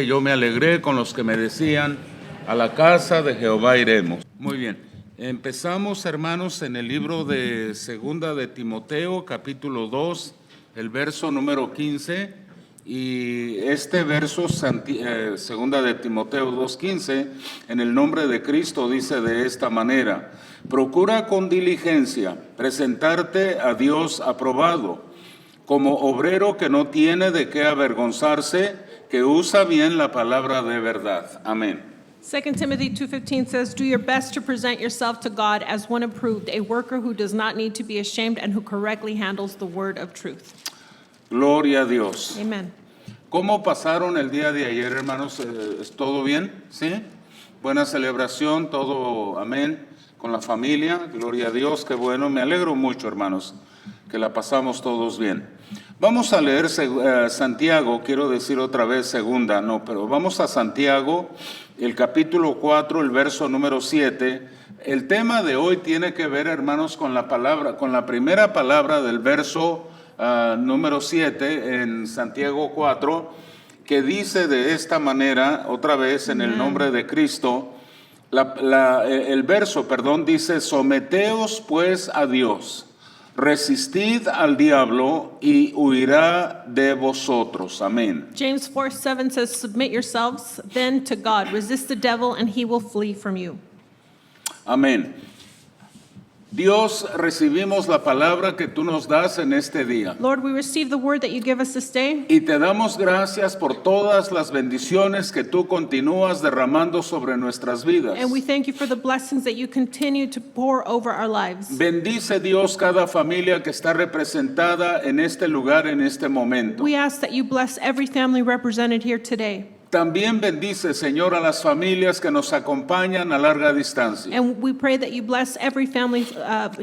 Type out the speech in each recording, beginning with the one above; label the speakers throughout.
Speaker 1: Yo me alegré con los que me decían, a la casa de Jehová iremos. Muy bien, empezamos, hermanos, en el libro de Segunda de Timoteo, capítulo 2, el verso número 15, y este verso, Segunda de Timoteo 2:15, en el nombre de Cristo dice de esta manera: procura con diligencia presentarte a Dios aprobado, como obrero que no tiene de qué avergonzarse, que usa bien la palabra de verdad. Amén.
Speaker 2: 2 Timothy 2:15 says, do your best to present yourself to God as one approved, a worker who does not need to be ashamed and who correctly handles the word of truth.
Speaker 1: Gloria a Dios.
Speaker 2: Amen.
Speaker 1: ¿Cómo pasaron el día de ayer, hermanos? ¿Todo bien? ¿Sí? Buena celebración, todo, amén, con la familia. Gloria a Dios, qué bueno. Me alegro mucho, hermanos, que la pasamos todos bien. Vamos a leer Santiago, quiero decir otra vez segunda, no, pero vamos a Santiago, el capítulo 4, el verso número 7. El tema de hoy tiene que ver, hermanos, con la palabra, con la primera palabra del verso número 7 en Santiago 4, que dice de esta manera, otra vez en el nombre de Cristo, el verso, dice: someteos pues a Dios. Resistid al diablo y huirá de vosotros. Amén.
Speaker 2: James 4:7 says, submit yourselves then to God. Resist the devil and he will flee from you.
Speaker 1: Amén. Dios, recibimos la palabra que tú nos das en este día.
Speaker 2: Lord, we receive the word that you give us this day.
Speaker 1: Y te damos gracias por todas las bendiciones que tú continúas derramando sobre nuestras vidas.
Speaker 2: And we thank you for the blessings that you continue to pour over our lives.
Speaker 1: Bendice, Dios, cada familia que está representada en este lugar en este momento.
Speaker 2: We ask that you bless every family represented here today.
Speaker 1: También bendice, Señor, a las familias que nos acompañan a larga distancia.
Speaker 2: And we pray that you bless every family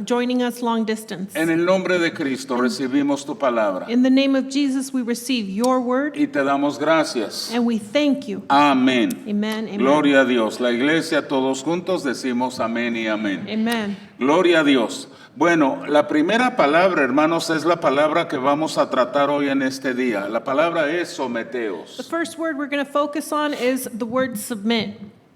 Speaker 2: joining us long distance.
Speaker 1: En el nombre de Cristo recibimos tu palabra.
Speaker 2: In the name of Jesus, we receive your word
Speaker 1: Y te damos gracias.
Speaker 2: and we thank you.
Speaker 1: Amén.
Speaker 2: Amen. Amen.
Speaker 1: Gloria a Dios. La iglesia, todos juntos decimos amén y amén.
Speaker 2: Amen.
Speaker 1: Gloria a Dios. Bueno, la primera palabra, hermanos, es la palabra que vamos a tratar hoy en este día. La palabra es
Speaker 2: The
Speaker 1: someteos.
Speaker 2: first word we're going to focus on is the word submit.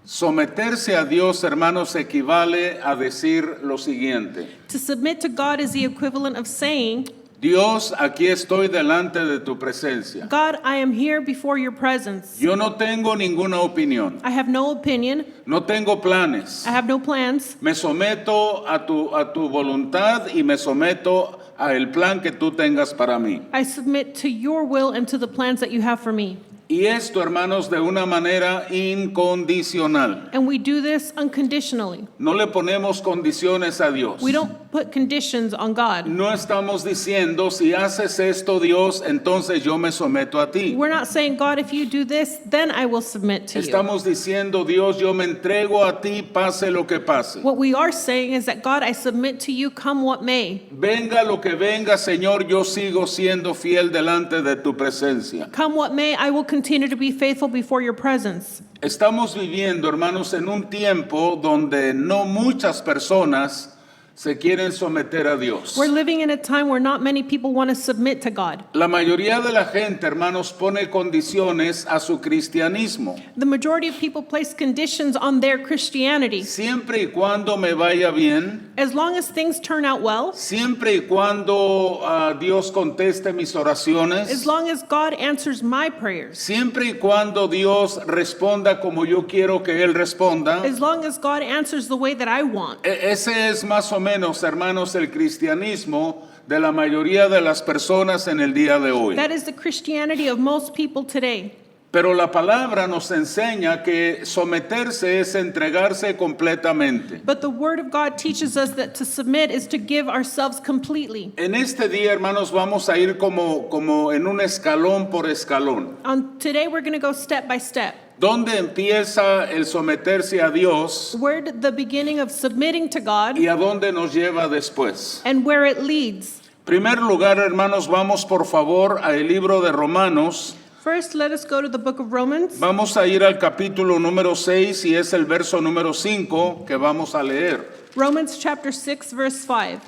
Speaker 1: Someterse a Dios, hermanos, equivale a decir lo siguiente:
Speaker 2: To submit to God is the equivalent of saying,
Speaker 1: Dios, aquí estoy delante de tu presencia.
Speaker 2: God, I am here before your presence.
Speaker 1: Yo no tengo ninguna opinión,
Speaker 2: I have no opinion.
Speaker 1: no tengo planes.
Speaker 2: I have no plans.
Speaker 1: Me someto a tu voluntad y me someto a el plan que tú tengas para mí.
Speaker 2: I submit to your will and to the plans that you have for me.
Speaker 1: Y esto, hermanos, de una manera incondicional.
Speaker 2: And we do this unconditionally.
Speaker 1: No le ponemos condiciones a Dios.
Speaker 2: We don't put conditions on God.
Speaker 1: No estamos diciendo, si haces esto, Dios, entonces yo me someto a ti.
Speaker 2: We're not saying, God, if you do this, then I will submit to you.
Speaker 1: Estamos diciendo, Dios, yo me entrego a ti, pase lo que pase.
Speaker 2: What we are saying is that, God, I submit to you, come what may.
Speaker 1: Venga lo que venga, Señor, yo sigo siendo fiel delante de tu presencia.
Speaker 2: Come what may, I will continue to be faithful before your presence.
Speaker 1: Estamos viviendo, hermanos, en un tiempo donde no muchas personas se quieren someter a Dios.
Speaker 2: We're living in a time where not many people want to submit to God.
Speaker 1: La mayoría de la gente, hermanos, pone condiciones a su cristianismo.
Speaker 2: The majority of people place conditions on their Christianity.
Speaker 1: Siempre y cuando me vaya bien,
Speaker 2: As long as things turn out well,
Speaker 1: siempre y cuando Dios conteste mis oraciones,
Speaker 2: as long as God answers my prayers,
Speaker 1: siempre y cuando Dios responda como yo quiero que Él responda.
Speaker 2: as long as God answers the way that I want.
Speaker 1: Ese es más o menos, hermanos, el cristianismo de la mayoría de las personas en el día de hoy.
Speaker 2: That is the Christianity of most people today.
Speaker 1: Pero la palabra nos enseña que someterse es entregarse completamente.
Speaker 2: But the Word of God teaches us that to submit is to give ourselves completely.
Speaker 1: En este día, hermanos, vamos a ir como en un escalón por escalón.
Speaker 2: Today we're going to go step by step.
Speaker 1: ¿Dónde empieza el someterse a Dios
Speaker 2: Where the beginning of submitting to God
Speaker 1: y a dónde nos lleva después?
Speaker 2: and where it leads.
Speaker 1: En primer lugar, hermanos, vamos por favor al libro de Romanos.
Speaker 2: First, let us go to the book of Romans.
Speaker 1: Vamos a ir al capítulo número 6 y es el verso número 5 que vamos a leer.
Speaker 2: Romans chapter 6, verse 5.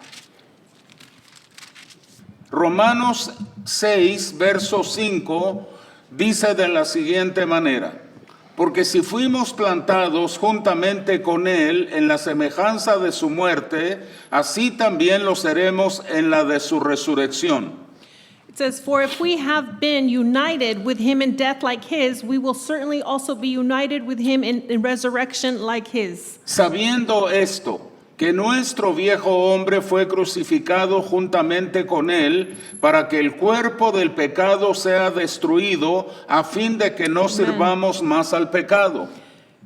Speaker 1: Romanos 6, verso 5 dice de la siguiente manera: porque si fuimos plantados juntamente con Él en la semejanza de su muerte, así también lo seremos en la de su resurrección.
Speaker 2: It says, "For if we have been united with him in death like his, we will certainly also be united with him in resurrection like his."
Speaker 1: Sabiendo esto, que nuestro viejo hombre fue crucificado juntamente con Él, para que el cuerpo del pecado sea destruido, a fin de que no sirvamos más al pecado.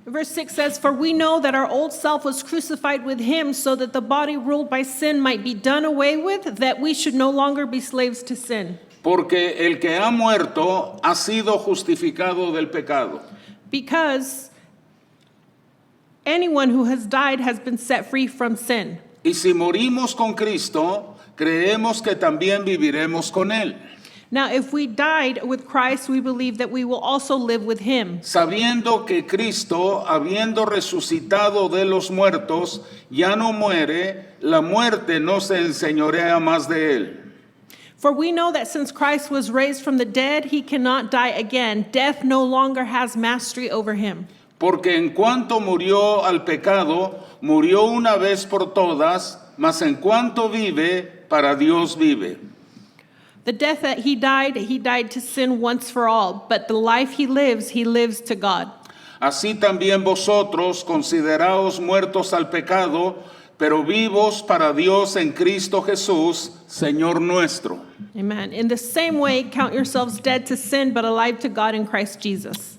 Speaker 2: Verse 6 says, "For we know that our old self was crucified with him, so that the body ruled by sin might be done away with, that we should no longer be slaves to sin."
Speaker 1: Porque el que ha muerto ha sido justificado del pecado.
Speaker 2: Because anyone who has died has been set free from sin.
Speaker 1: Y si morimos con Cristo, creemos que también viviremos con Él,
Speaker 2: Now, if we died with Christ, we believe that we will also live with him.
Speaker 1: sabiendo que Cristo, habiendo resucitado de los muertos, ya no muere, la muerte no se enseñorea más de Él.
Speaker 2: For we know that since Christ was raised from the dead, he cannot die again. Death no longer has mastery over him.
Speaker 1: Porque en cuanto murió al pecado, murió una vez por todas, mas en cuanto vive, para Dios vive.
Speaker 2: The death that he died to sin once for all, but the life he lives to God.
Speaker 1: Así también vosotros consideraos muertos al pecado, pero vivos para Dios en Cristo Jesús, Señor nuestro.
Speaker 2: Amen. In the same way, count yourselves dead to sin, but alive to God in Christ Jesus.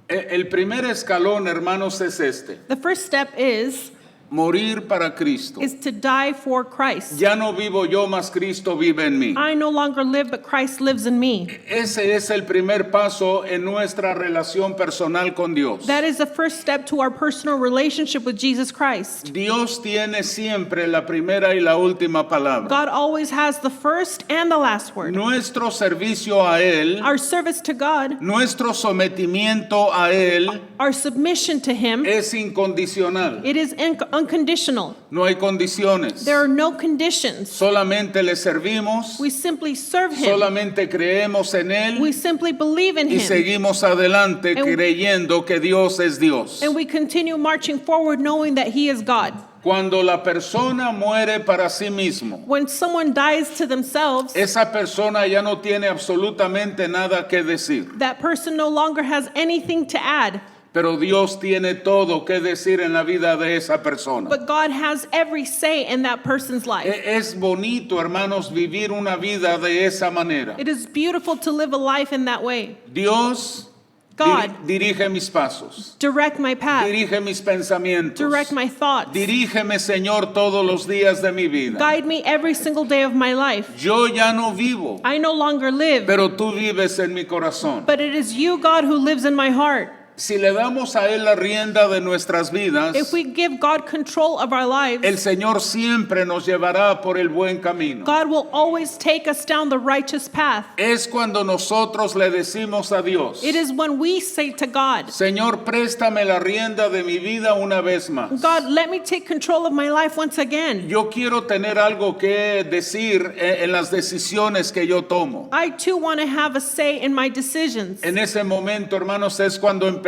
Speaker 1: El primer escalón, hermanos, es este:
Speaker 2: The first step is
Speaker 1: morir para Cristo.
Speaker 2: to die for Christ.
Speaker 1: Ya no vivo yo, mas Cristo vive en mí.
Speaker 2: I no longer live, but Christ lives in me.
Speaker 1: Ese es el primer paso en nuestra relación personal con Dios.
Speaker 2: That is the first step to our personal relationship with Jesus Christ.
Speaker 1: Dios tiene siempre la primera y la última palabra.
Speaker 2: God always has the first and the last word.
Speaker 1: Nuestro servicio a Él,
Speaker 2: Our service to God,
Speaker 1: nuestro sometimiento a Él
Speaker 2: our submission to him,
Speaker 1: es incondicional.
Speaker 2: it is unconditional.
Speaker 1: No hay condiciones.
Speaker 2: There are no conditions.
Speaker 1: Solamente le servimos,
Speaker 2: We simply serve him.
Speaker 1: solamente creemos en Él
Speaker 2: We simply believe in
Speaker 1: y
Speaker 2: him.
Speaker 1: seguimos adelante
Speaker 2: And-
Speaker 1: creyendo que Dios es Dios.
Speaker 2: And we continue marching forward knowing that he is God.
Speaker 1: Cuando la persona muere para sí mismo,
Speaker 2: When someone dies to themselves,
Speaker 1: esa persona ya no tiene absolutamente nada que decir.
Speaker 2: that person no longer has anything to add.
Speaker 1: Pero Dios tiene todo que decir en la vida de esa persona.
Speaker 2: But God has every say in that person's life.
Speaker 1: Es bonito, hermanos, vivir una vida de esa manera.
Speaker 2: It is beautiful to live a life in that way.
Speaker 1: Dios
Speaker 2: God,
Speaker 1: dirige mis pasos,
Speaker 2: direct my path,
Speaker 1: dirige mis pensamientos.
Speaker 2: direct my thoughts,
Speaker 1: Dirígeme, Señor, todos los días de mi vida.
Speaker 2: guide me every single day of my life.
Speaker 1: Yo ya no vivo,
Speaker 2: I no longer live,
Speaker 1: pero tú vives en mi corazón.
Speaker 2: but it is you, God, who lives in my heart.
Speaker 1: Si le damos a Él la rienda de nuestras vidas,
Speaker 2: If we give God control of our lives,
Speaker 1: el Señor siempre nos llevará por el buen camino.
Speaker 2: God will always take us down the righteous path.
Speaker 1: Es cuando nosotros le decimos a Dios:
Speaker 2: It is when we say to God,
Speaker 1: Señor, préstame la rienda de mi vida una vez más.
Speaker 2: God, let me take control of my life once again.
Speaker 1: Yo quiero tener algo que decir en las decisiones que yo tomo.
Speaker 2: I too want to have a say in my decisions.
Speaker 1: En ese momento, hermanos, es cuando empezamos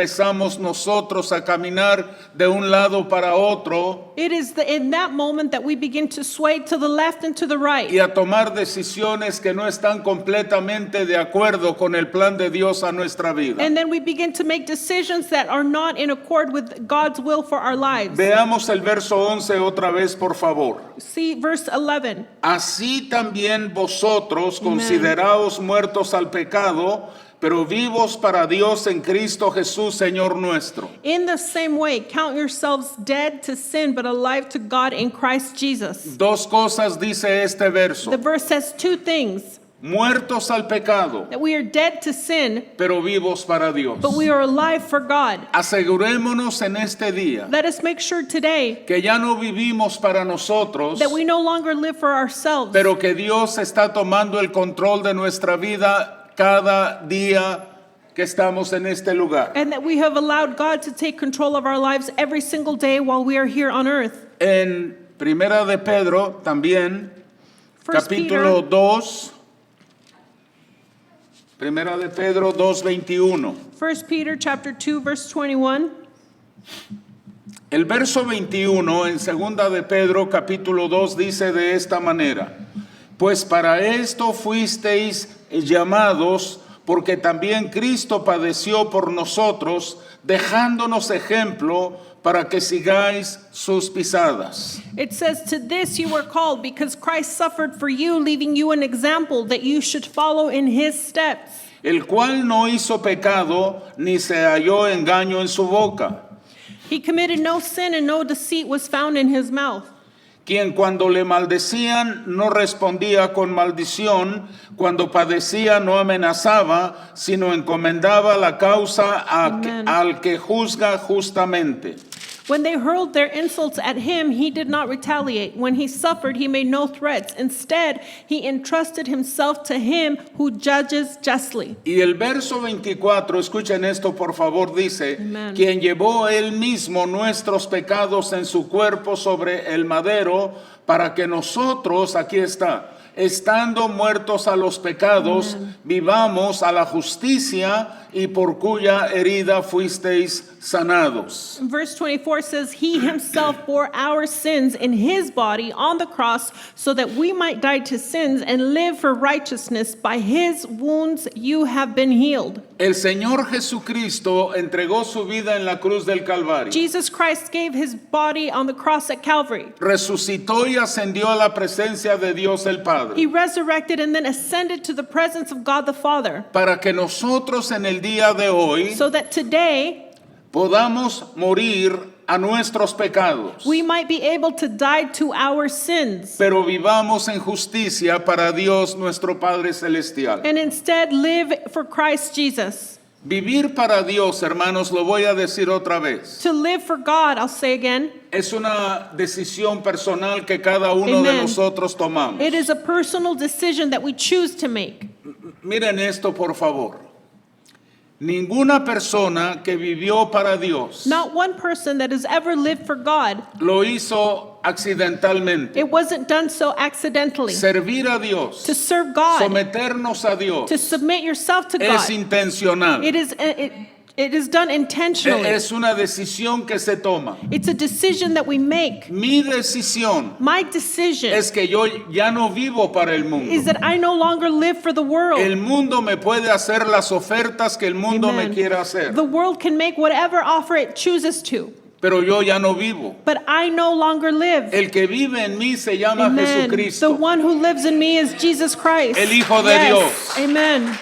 Speaker 1: nosotros a caminar de un lado para otro
Speaker 2: It is in that moment that we begin to sway to the left and to the right.
Speaker 1: y a tomar decisiones que no están completamente de acuerdo con el plan de Dios a nuestra vida.
Speaker 2: And then we begin to make decisions that are not in accord with God's will for our lives.
Speaker 1: Veamos el verso 11 otra vez, por favor.
Speaker 2: See verse 11.
Speaker 1: Así también vosotros consideraos muertos al pecado, pero vivos para Dios en Cristo Jesús, Señor nuestro.
Speaker 2: In the same way, count yourselves dead to sin, but alive to God in Christ Jesus.
Speaker 1: Dos cosas dice este verso:
Speaker 2: The verse says two things,
Speaker 1: muertos al pecado,
Speaker 2: that we are dead to sin,
Speaker 1: pero vivos para Dios.
Speaker 2: but we are alive for God.
Speaker 1: Asegurémonos en este día
Speaker 2: Let us make sure today
Speaker 1: que ya no vivimos para nosotros,
Speaker 2: that we no longer live for ourselves,
Speaker 1: pero que Dios está tomando el control de nuestra vida cada día que estamos en este lugar.
Speaker 2: and that we have allowed God to take control of our lives every single day while we are here on earth.
Speaker 1: En Primera de Pedro también,
Speaker 2: First
Speaker 1: capítulo
Speaker 2: Peter,
Speaker 1: 2, Primera de Pedro 2:21.
Speaker 2: 1 Peter chapter 2, verse 21.
Speaker 1: El verso 21 en Segunda de Pedro capítulo 2 dice de esta manera: pues para esto fuisteis llamados, porque también Cristo padeció por nosotros, dejándonos ejemplo para que sigáis sus pisadas.
Speaker 2: It says, to this you were called, because Christ suffered for you, leaving you an example that you should follow in his steps.
Speaker 1: El cual no hizo pecado, ni se halló engaño en su boca.
Speaker 2: He committed no sin, and no deceit was found in his mouth.
Speaker 1: Quien cuando le maldecían no respondía con maldición, cuando padecía no amenazaba, sino encomendaba la causa
Speaker 2: Amen.
Speaker 1: al que juzga justamente.
Speaker 2: When they hurled their insults at him, he did not retaliate. When he suffered, he made no threats. Instead, he entrusted himself to him who judges justly.
Speaker 1: Y el verso 24, escuchen esto por favor, dice:
Speaker 2: Amen.
Speaker 1: quien llevó él mismo nuestros pecados en su cuerpo sobre el madero, para que nosotros, aquí está, estando muertos a los pecados, vivamos a la justicia, y por cuya herida fuisteis sanados.
Speaker 2: Verse 24 says, he himself bore our sins in his body on the cross, so that we might die to sins and live for righteousness. By his wounds you have been healed.
Speaker 1: El Señor Jesucristo entregó su vida en la cruz del Calvario.
Speaker 2: Jesus Christ gave his body on the cross at Calvary.
Speaker 1: Resucitó y ascendió a la presencia de Dios el Padre,
Speaker 2: He resurrected and then ascended to the presence of God the Father,
Speaker 1: para que nosotros en el día de hoy
Speaker 2: so that today
Speaker 1: podamos morir a nuestros pecados,
Speaker 2: we might be able to die to our sins
Speaker 1: pero vivamos en justicia para Dios nuestro Padre Celestial.
Speaker 2: and instead live for Christ Jesus.
Speaker 1: Vivir para Dios, hermanos, lo voy a decir otra vez,
Speaker 2: To live for God, I'll say again,
Speaker 1: es una decisión personal que cada uno de
Speaker 2: Amen.
Speaker 1: nosotros tomamos.
Speaker 2: it is a personal decision that we choose to make.
Speaker 1: Miren esto, por favor. Ninguna persona que vivió para Dios
Speaker 2: Not one person that has ever lived for God,
Speaker 1: lo hizo accidentalmente.
Speaker 2: it wasn't done so accidentally.
Speaker 1: Servir a Dios,
Speaker 2: To serve God,
Speaker 1: someternos a Dios,
Speaker 2: to submit yourself to
Speaker 1: es
Speaker 2: God,
Speaker 1: intencional.
Speaker 2: it is done intentionally.
Speaker 1: Es una decisión que se toma.
Speaker 2: It's a decision that we make.
Speaker 1: Mi decisión
Speaker 2: My decision
Speaker 1: es que yo ya no vivo para el mundo.
Speaker 2: is that I no longer live for the world.
Speaker 1: El mundo me puede hacer las ofertas que el mundo
Speaker 2: Amen.
Speaker 1: me quiera hacer,
Speaker 2: The world can make whatever offer it chooses to,
Speaker 1: pero yo ya no vivo.
Speaker 2: but I no longer live.
Speaker 1: El que vive en mí se llama
Speaker 2: Amen. The
Speaker 1: Jesucristo,
Speaker 2: one who lives in me is Jesus Christ.
Speaker 1: El Hijo de
Speaker 2: Yes.
Speaker 1: Dios.
Speaker 2: Amen.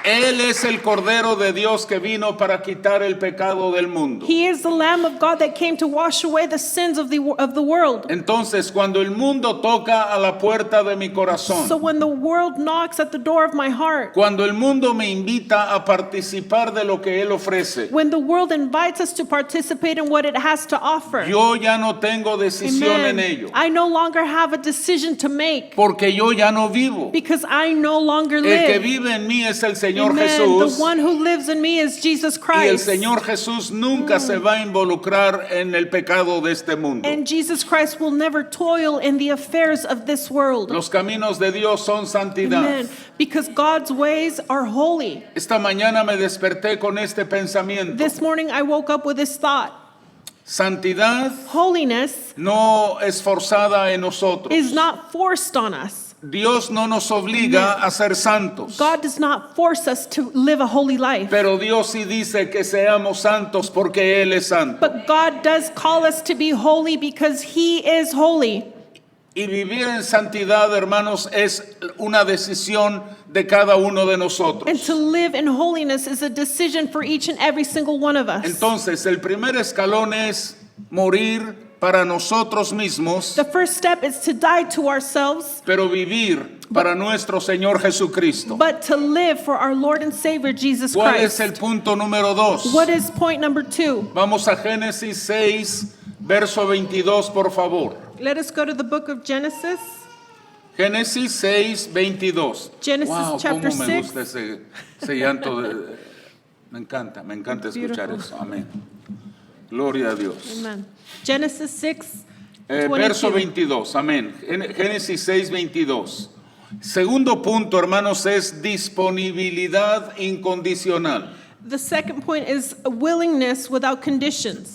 Speaker 1: Él es el Cordero de Dios que vino para quitar el pecado del mundo.
Speaker 2: He is the Lamb of God that came to wash away the sins of the world.
Speaker 1: Entonces, cuando el mundo toca a la puerta de mi
Speaker 2: So
Speaker 1: corazón,
Speaker 2: when the world knocks at the door of my heart,
Speaker 1: cuando el mundo me invita a participar de lo que Él ofrece,
Speaker 2: when the world invites us to participate in what it has to offer,
Speaker 1: yo ya no tengo decisión en
Speaker 2: Amen,
Speaker 1: ello,
Speaker 2: I no longer have a decision to make
Speaker 1: porque yo ya no vivo.
Speaker 2: because I no longer
Speaker 1: El que
Speaker 2: live.
Speaker 1: vive en mí es el Señor
Speaker 2: Amen.
Speaker 1: Jesús,
Speaker 2: The one who lives in me is Jesus
Speaker 1: y el
Speaker 2: Christ.
Speaker 1: Señor Jesús nunca se va a involucrar en el pecado de este mundo.
Speaker 2: And Jesus Christ will never toil in the affairs of this world.
Speaker 1: Los caminos de Dios son santidad.
Speaker 2: Amen. Because God's ways are holy.
Speaker 1: Esta mañana me desperté con este pensamiento.
Speaker 2: This morning I woke up with this thought.
Speaker 1: Santidad
Speaker 2: Holiness
Speaker 1: no es forzada en nosotros.
Speaker 2: is not forced on us.
Speaker 1: Dios no nos obliga a ser santos,
Speaker 2: God does not force us to live a holy life.
Speaker 1: pero Dios sí dice que seamos santos porque Él es santo.
Speaker 2: But God does call us to be holy because He is holy.
Speaker 1: Y vivir en santidad, hermanos, es una decisión de cada uno de
Speaker 2: And
Speaker 1: nosotros.
Speaker 2: to live in holiness is a decision for each and every single one of us.
Speaker 1: Entonces, el primer escalón es morir para nosotros mismos,
Speaker 2: The first step is to die to ourselves,
Speaker 1: pero vivir para nuestro Señor Jesucristo.
Speaker 2: but to live for our Lord and Savior Jesus
Speaker 1: ¿Cuál es
Speaker 2: Christ.
Speaker 1: el punto número 2?
Speaker 2: What is point number 2?
Speaker 1: Vamos a Génesis 6, verso 22, por favor.
Speaker 2: Let us go to the book of Genesis.
Speaker 1: Génesis 6, 22.
Speaker 2: Genesis
Speaker 1: Wow,
Speaker 2: chapter
Speaker 1: cómo me
Speaker 2: 6.
Speaker 1: gusta ese llanto. Me encanta escuchar
Speaker 2: Beautiful.
Speaker 1: eso. Amén. Gloria a Dios.
Speaker 2: Amen. Genesis 6,
Speaker 1: Verso
Speaker 2: 22.
Speaker 1: 22, amén. Génesis 6, 22. Segundo punto, hermanos, es disponibilidad incondicional.
Speaker 2: The second point is a willingness without conditions.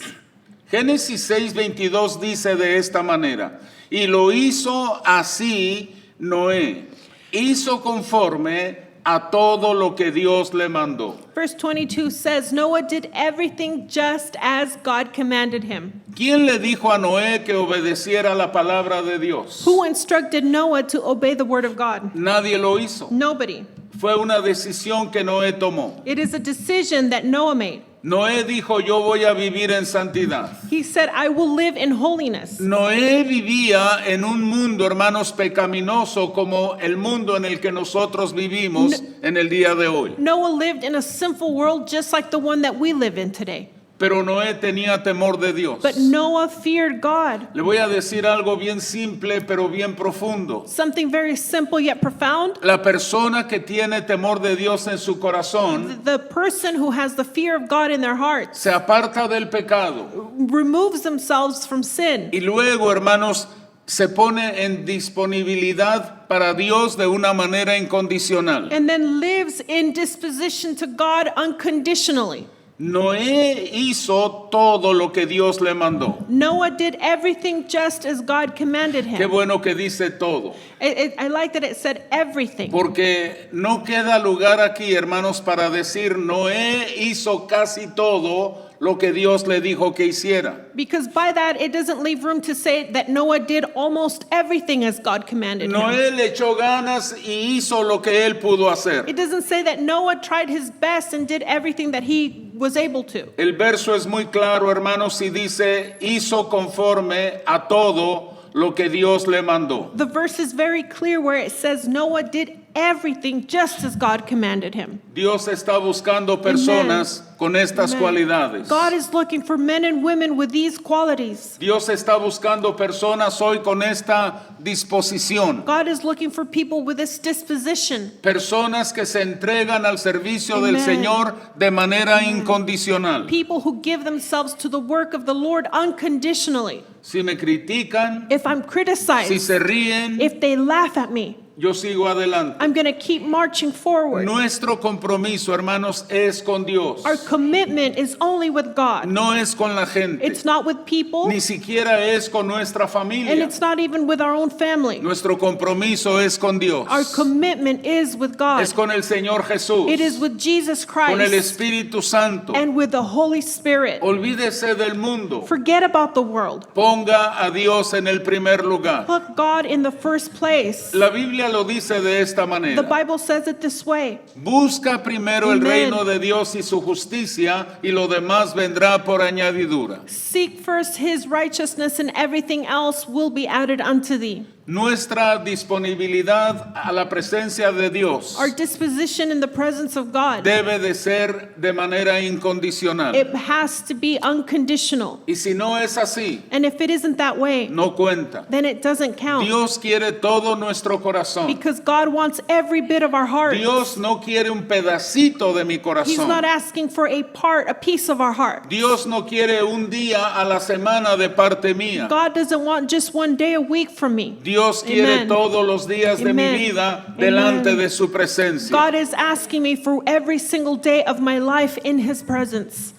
Speaker 1: Génesis 6:22 dice de esta manera, y lo hizo así Noé, hizo conforme a todo lo que Dios le mandó.
Speaker 2: Verse 22 says, Noah did everything just as God commanded him.
Speaker 1: ¿Quién le dijo a Noé que obedeciera la palabra de Dios?
Speaker 2: Who instructed Noah to obey the word of God?
Speaker 1: Nadie lo hizo.
Speaker 2: Nobody.
Speaker 1: Fue una decisión que Noé tomó.
Speaker 2: It is a decision that Noah made.
Speaker 1: Noé dijo, yo voy a vivir en santidad.
Speaker 2: He said, I will live in holiness.
Speaker 1: Noé vivía en un mundo, hermanos, pecaminoso como el mundo en el que nosotros vivimos en el día de hoy.
Speaker 2: Noah lived in a sinful world just like the one that we live in today.
Speaker 1: Pero Noé tenía temor de Dios.
Speaker 2: But Noah feared God.
Speaker 1: Le voy a decir algo bien simple, pero bien profundo.
Speaker 2: Something very simple yet profound.
Speaker 1: La persona que tiene temor de Dios en su corazón
Speaker 2: The person who has the fear of God in their hearts
Speaker 1: se aparta del pecado.
Speaker 2: removes themselves from sin.
Speaker 1: Y luego, hermanos, se pone en disponibilidad para Dios de una manera incondicional.
Speaker 2: And then lives in disposition to God unconditionally.
Speaker 1: Noé hizo todo lo que Dios le mandó.
Speaker 2: Noah did everything just as God commanded
Speaker 1: Qué
Speaker 2: him.
Speaker 1: bueno que dice todo,
Speaker 2: I like that it said everything.
Speaker 1: porque no queda lugar aquí, hermanos, para decir Noé hizo casi todo lo que Dios le dijo que hiciera.
Speaker 2: Because by that, it doesn't leave room to say that Noah did almost everything as God commanded him.
Speaker 1: Noé le echó ganas y hizo lo que él pudo hacer.
Speaker 2: It doesn't say that Noah tried his best and did everything that he was able to.
Speaker 1: El verso es muy claro, hermanos, y dice, hizo conforme a todo lo que Dios le mandó.
Speaker 2: The verse is very clear where it says Noah did everything just as God commanded him.
Speaker 1: Dios está buscando personas con estas
Speaker 2: Amen.
Speaker 1: cualidades.
Speaker 2: God is looking for men and women with these qualities.
Speaker 1: Dios está buscando personas hoy con esta disposición.
Speaker 2: God is looking for people with this disposition.
Speaker 1: Personas que se entregan al servicio del
Speaker 2: Amen.
Speaker 1: Señor de manera incondicional.
Speaker 2: People who give themselves to the work of the Lord unconditionally.
Speaker 1: Si me critican,
Speaker 2: If I'm
Speaker 1: si
Speaker 2: criticized,
Speaker 1: se ríen,
Speaker 2: if they laugh at me,
Speaker 1: yo sigo adelante.
Speaker 2: I'm going to keep marching forward.
Speaker 1: Nuestro compromiso, hermanos, es con Dios.
Speaker 2: Our commitment is only with God.
Speaker 1: No es con la gente.
Speaker 2: It's not with people,
Speaker 1: Ni siquiera es con nuestra
Speaker 2: and
Speaker 1: familia.
Speaker 2: it's not even with our own family.
Speaker 1: Nuestro compromiso es con Dios.
Speaker 2: Our commitment is with God.
Speaker 1: Es con el Señor Jesús.
Speaker 2: It is with Jesus
Speaker 1: Con el
Speaker 2: Christ
Speaker 1: Espíritu Santo.
Speaker 2: and with the Holy Spirit.
Speaker 1: Olvídese del mundo.
Speaker 2: Forget about the world.
Speaker 1: Ponga a Dios en el primer lugar.
Speaker 2: Put God in the first place.
Speaker 1: La Biblia lo dice de esta
Speaker 2: The
Speaker 1: manera.
Speaker 2: Bible says it this way.
Speaker 1: Busca primero el
Speaker 2: Amen.
Speaker 1: reino de Dios y su justicia, y lo demás vendrá por añadidura.
Speaker 2: Seek first his righteousness, and everything else will be added unto thee.
Speaker 1: Nuestra disponibilidad a la presencia de Dios
Speaker 2: Our disposition in the presence of God,
Speaker 1: debe de ser de manera incondicional.
Speaker 2: it has to be unconditional.
Speaker 1: Y si no es así,
Speaker 2: And if it isn't that way,
Speaker 1: no cuenta.
Speaker 2: then it doesn't count.
Speaker 1: Dios quiere todo nuestro corazón.
Speaker 2: Because God wants every bit of our heart.
Speaker 1: Dios no quiere un pedacito de mi
Speaker 2: He's
Speaker 1: corazón.
Speaker 2: not asking for a part, a piece of our heart.
Speaker 1: Dios no quiere un día a la semana de parte mía.
Speaker 2: God doesn't want just one day a week from me.
Speaker 1: Dios quiere
Speaker 2: Amen.
Speaker 1: todos los días de mi
Speaker 2: Amen.
Speaker 1: vida delante
Speaker 2: Amen.
Speaker 1: de su presencia.
Speaker 2: God is asking me for every single day of my life in his presence.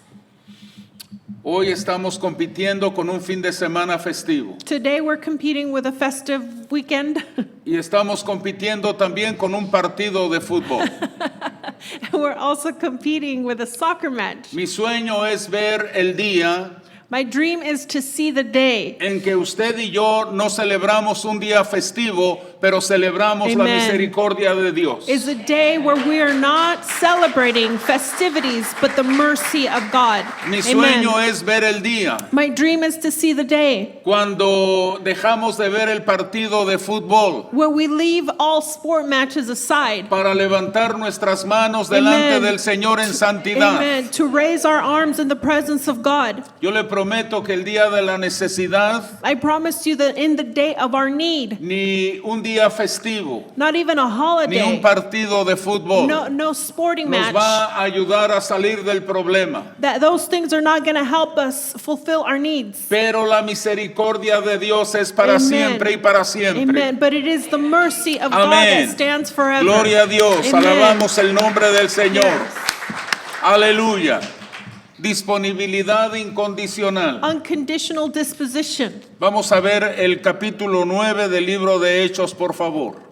Speaker 1: Hoy estamos compitiendo con un fin de semana festivo
Speaker 2: Today we're competing with a festive weekend.
Speaker 1: y estamos compitiendo también con un partido de fútbol.
Speaker 2: We're also competing with a soccer match.
Speaker 1: Mi sueño es ver el día
Speaker 2: My dream is to see the day
Speaker 1: en que usted y yo no celebramos un día festivo, pero celebramos la
Speaker 2: Amen.
Speaker 1: misericordia de Dios.
Speaker 2: is a day where we are not celebrating festivities, but the mercy of God.
Speaker 1: Mi sueño
Speaker 2: Amen.
Speaker 1: es ver el día
Speaker 2: My dream is to see the day
Speaker 1: cuando dejamos de ver el partido de fútbol
Speaker 2: where we leave all sport matches aside.
Speaker 1: para levantar nuestras manos delante
Speaker 2: Amen.
Speaker 1: del Señor en santidad.
Speaker 2: Amen. To raise our arms in the presence of God.
Speaker 1: Yo le prometo que el día de la necesidad,
Speaker 2: I promise you that in the day of our need,
Speaker 1: ni un día día festivo,
Speaker 2: not even a
Speaker 1: ni un
Speaker 2: holiday,
Speaker 1: partido de fútbol
Speaker 2: no sporting
Speaker 1: nos
Speaker 2: match.
Speaker 1: va a ayudar a salir del problema.
Speaker 2: That those things are not going to help us fulfill our needs.
Speaker 1: Pero la misericordia de Dios es para
Speaker 2: Amen.
Speaker 1: siempre y para siempre.
Speaker 2: Amen. But it is the mercy of God
Speaker 1: Amén.
Speaker 2: that stands forever.
Speaker 1: Gloria a Dios.
Speaker 2: Amen.
Speaker 1: Alabamos el nombre del Señor.
Speaker 2: Yes.
Speaker 1: Aleluya. Disponibilidad incondicional.
Speaker 2: Unconditional disposition.
Speaker 1: Vamos a ver el capítulo 9 del libro de Hechos, por favor.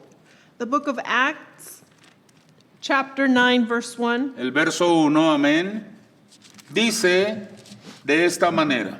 Speaker 2: The book of Acts, chapter 9, verse 1.
Speaker 1: El verso 1, amén. Dice de esta manera: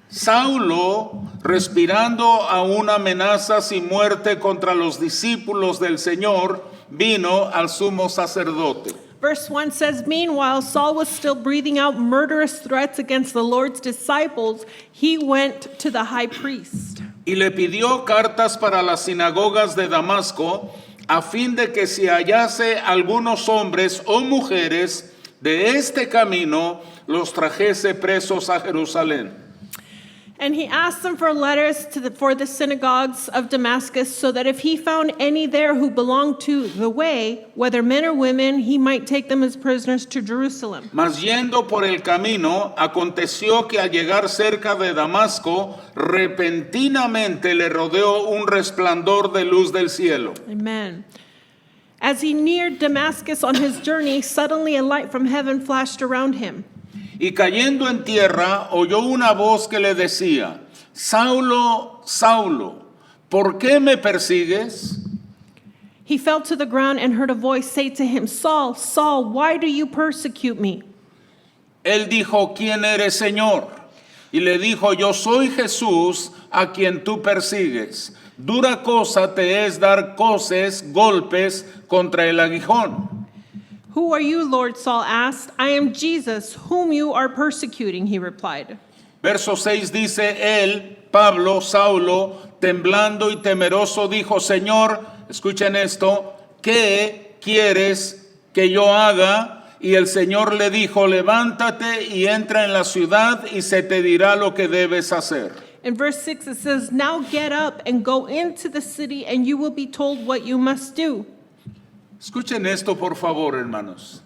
Speaker 1: Saulo, respirando aún amenazas y muerte contra los discípulos del Señor, vino al sumo sacerdote.
Speaker 2: Verse 1 says, Meanwhile, Saul was still breathing out murderous threats against the Lord's disciples. He went to the high priest.
Speaker 1: Y le pidió cartas para las sinagogas de Damasco, a fin de que si hallase algunos hombres o mujeres de este camino, los trajese presos a Jerusalén.
Speaker 2: And he asked them for letters for the synagogues of Damascus, so that if he found any there who belonged to the way, whether men or women, he might take them as prisoners to Jerusalem.
Speaker 1: Mas yendo por el camino, aconteció que al llegar cerca de Damasco, repentinamente le rodeó un resplandor de luz del cielo.
Speaker 2: Amen. As he neared Damascus on his journey, suddenly a light from heaven flashed around him.
Speaker 1: Y cayendo en tierra, oyó una voz que le decía: Saulo, Saulo, ¿por qué me persigues?
Speaker 2: He fell to the ground and heard a voice say to him, Saul, Saul, why do you persecute me?
Speaker 1: Él dijo: ¿Quién eres, Señor? Y le dijo: Yo soy Jesús, a quien tú persigues. Dura cosa te es dar coces, golpes contra el aguijón.
Speaker 2: Who are you, Lord? Saul asked. I am Jesus, whom you are persecuting, he replied.
Speaker 1: Verso 6 dice: Él, Pablo, Saulo, temblando y temeroso, dijo: Señor, escuchen esto, ¿qué quieres que yo haga? Y el Señor le dijo: levántate y entra en la ciudad y se te dirá lo que debes hacer.
Speaker 2: In verse 6 it says, Now get up and go into the city, and you will be told what you must do.
Speaker 1: Escuchen esto, por favor, hermanos.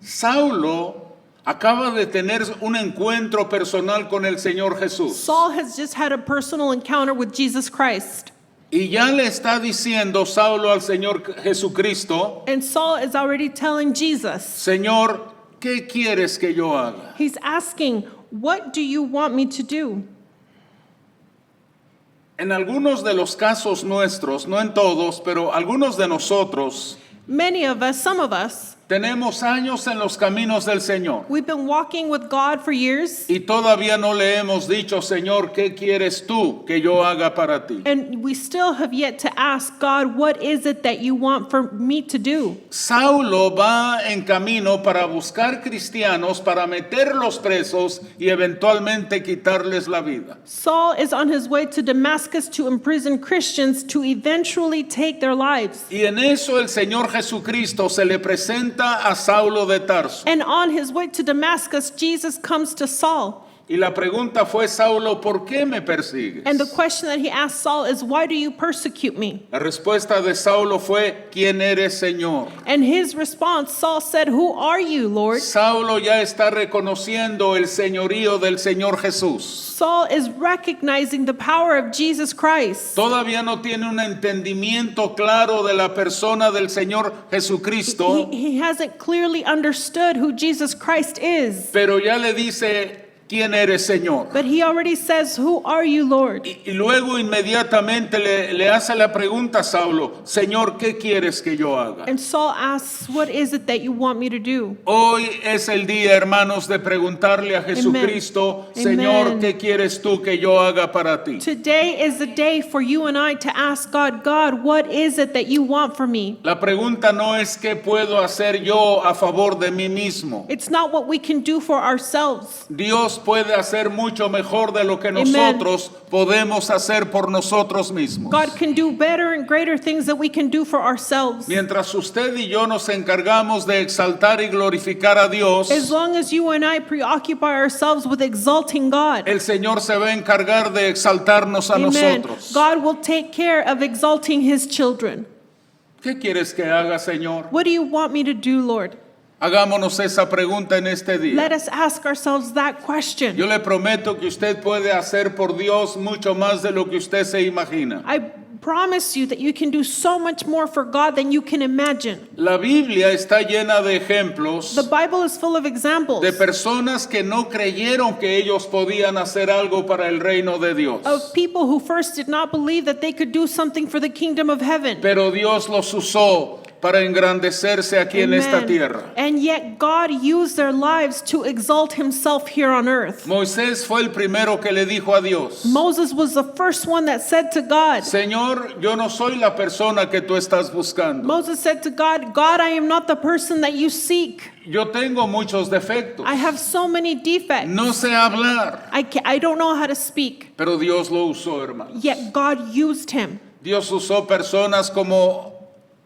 Speaker 1: Saulo acaba de tener un encuentro personal con el Señor Jesús.
Speaker 2: Saul has just had a personal encounter with Jesus Christ.
Speaker 1: Y ya le está diciendo Saulo al Señor Jesucristo:
Speaker 2: And Saul is already telling Jesus,
Speaker 1: Señor, ¿qué quieres que yo haga?
Speaker 2: he's asking, what do you want me to do?
Speaker 1: En algunos de los casos nuestros, no en todos, pero algunos de nosotros,
Speaker 2: Many of us, some of us,
Speaker 1: tenemos años en los caminos del Señor.
Speaker 2: we've been walking with God for years,
Speaker 1: Y todavía no le hemos dicho: Señor, ¿qué quieres tú que yo haga para ti?
Speaker 2: and we still have yet to ask God, what is it that you want for me to do?
Speaker 1: Saulo va en camino para buscar cristianos, para meterlos presos y eventualmente quitarles la vida.
Speaker 2: Saul is on his way to Damascus to imprison Christians to eventually take their lives.
Speaker 1: Y en eso el Señor Jesucristo se le presenta a Saulo de Tarso.
Speaker 2: And on his way to Damascus, Jesus comes to Saul.
Speaker 1: Y la pregunta fue: Saulo, ¿por qué me persigues?
Speaker 2: And the question that he asked Saul is, why do you persecute me?
Speaker 1: La respuesta de Saulo fue: ¿Quién eres, Señor?
Speaker 2: And his response, Saul said, who are you, Lord?
Speaker 1: Saulo ya está reconociendo el señorío del Señor Jesús.
Speaker 2: Saul is recognizing the power of Jesus Christ.
Speaker 1: Todavía no tiene un entendimiento claro de la persona del Señor Jesucristo,
Speaker 2: He hasn't clearly understood who Jesus Christ is,
Speaker 1: pero ya le dice: ¿Quién eres, Señor?
Speaker 2: but he already says, who are you, Lord?
Speaker 1: Y luego inmediatamente le hace la pregunta a Saulo: Señor, ¿qué quieres que yo haga?
Speaker 2: And Saul asks, what is it that you want me to do?
Speaker 1: Hoy es el día, hermanos, de preguntarle a Jesucristo:
Speaker 2: Amen.
Speaker 1: Señor, ¿qué quieres tú que yo haga para ti?
Speaker 2: Today is the day for you and I to ask God, God, what is it that you want for me?
Speaker 1: La pregunta no es qué puedo hacer yo a favor de mí mismo.
Speaker 2: It's not what we can do for ourselves.
Speaker 1: Dios Dios puede hacer mucho mejor de lo que nosotros podemos hacer por nosotros mismos.
Speaker 2: God can do better and greater things that we can do for ourselves.
Speaker 1: Mientras usted y yo nos encargamos de exaltar y glorificar a Dios,
Speaker 2: As long as you and I preoccupy ourselves with exalting God,
Speaker 1: el Señor se va a encargar de exaltarnos a
Speaker 2: amen,
Speaker 1: nosotros.
Speaker 2: God will take care of exalting his children.
Speaker 1: ¿Qué quieres que haga, Señor?
Speaker 2: What do you want me to do, Lord?
Speaker 1: Hagámonos esa pregunta en este día.
Speaker 2: Let us ask ourselves that question.
Speaker 1: Yo le prometo que usted puede hacer por Dios mucho más de lo que usted se imagina.
Speaker 2: I promise you that you can do so much more for God than you can imagine.
Speaker 1: La Biblia está llena de ejemplos
Speaker 2: The Bible is full of examples
Speaker 1: de personas que no creyeron que ellos podían hacer algo para el reino de Dios.
Speaker 2: of people who first did not believe that they could do something for the kingdom of heaven.
Speaker 1: Pero Dios los usó para engrandecerse aquí en esta
Speaker 2: Amen.
Speaker 1: tierra.
Speaker 2: And yet God used their lives to exalt himself here on earth.
Speaker 1: Moisés fue el primero que le dijo a Dios,
Speaker 2: Moses was the first one that said to God,
Speaker 1: Señor, yo no soy la persona que tú estás buscando.
Speaker 2: Moses said to God, God, I am not the person that you seek.
Speaker 1: Yo tengo muchos defectos.
Speaker 2: I have so many defects.
Speaker 1: No sé hablar.
Speaker 2: I don't know how to speak.
Speaker 1: Pero Dios lo usó, hermano.
Speaker 2: Yet God used him.
Speaker 1: Dios usó personas como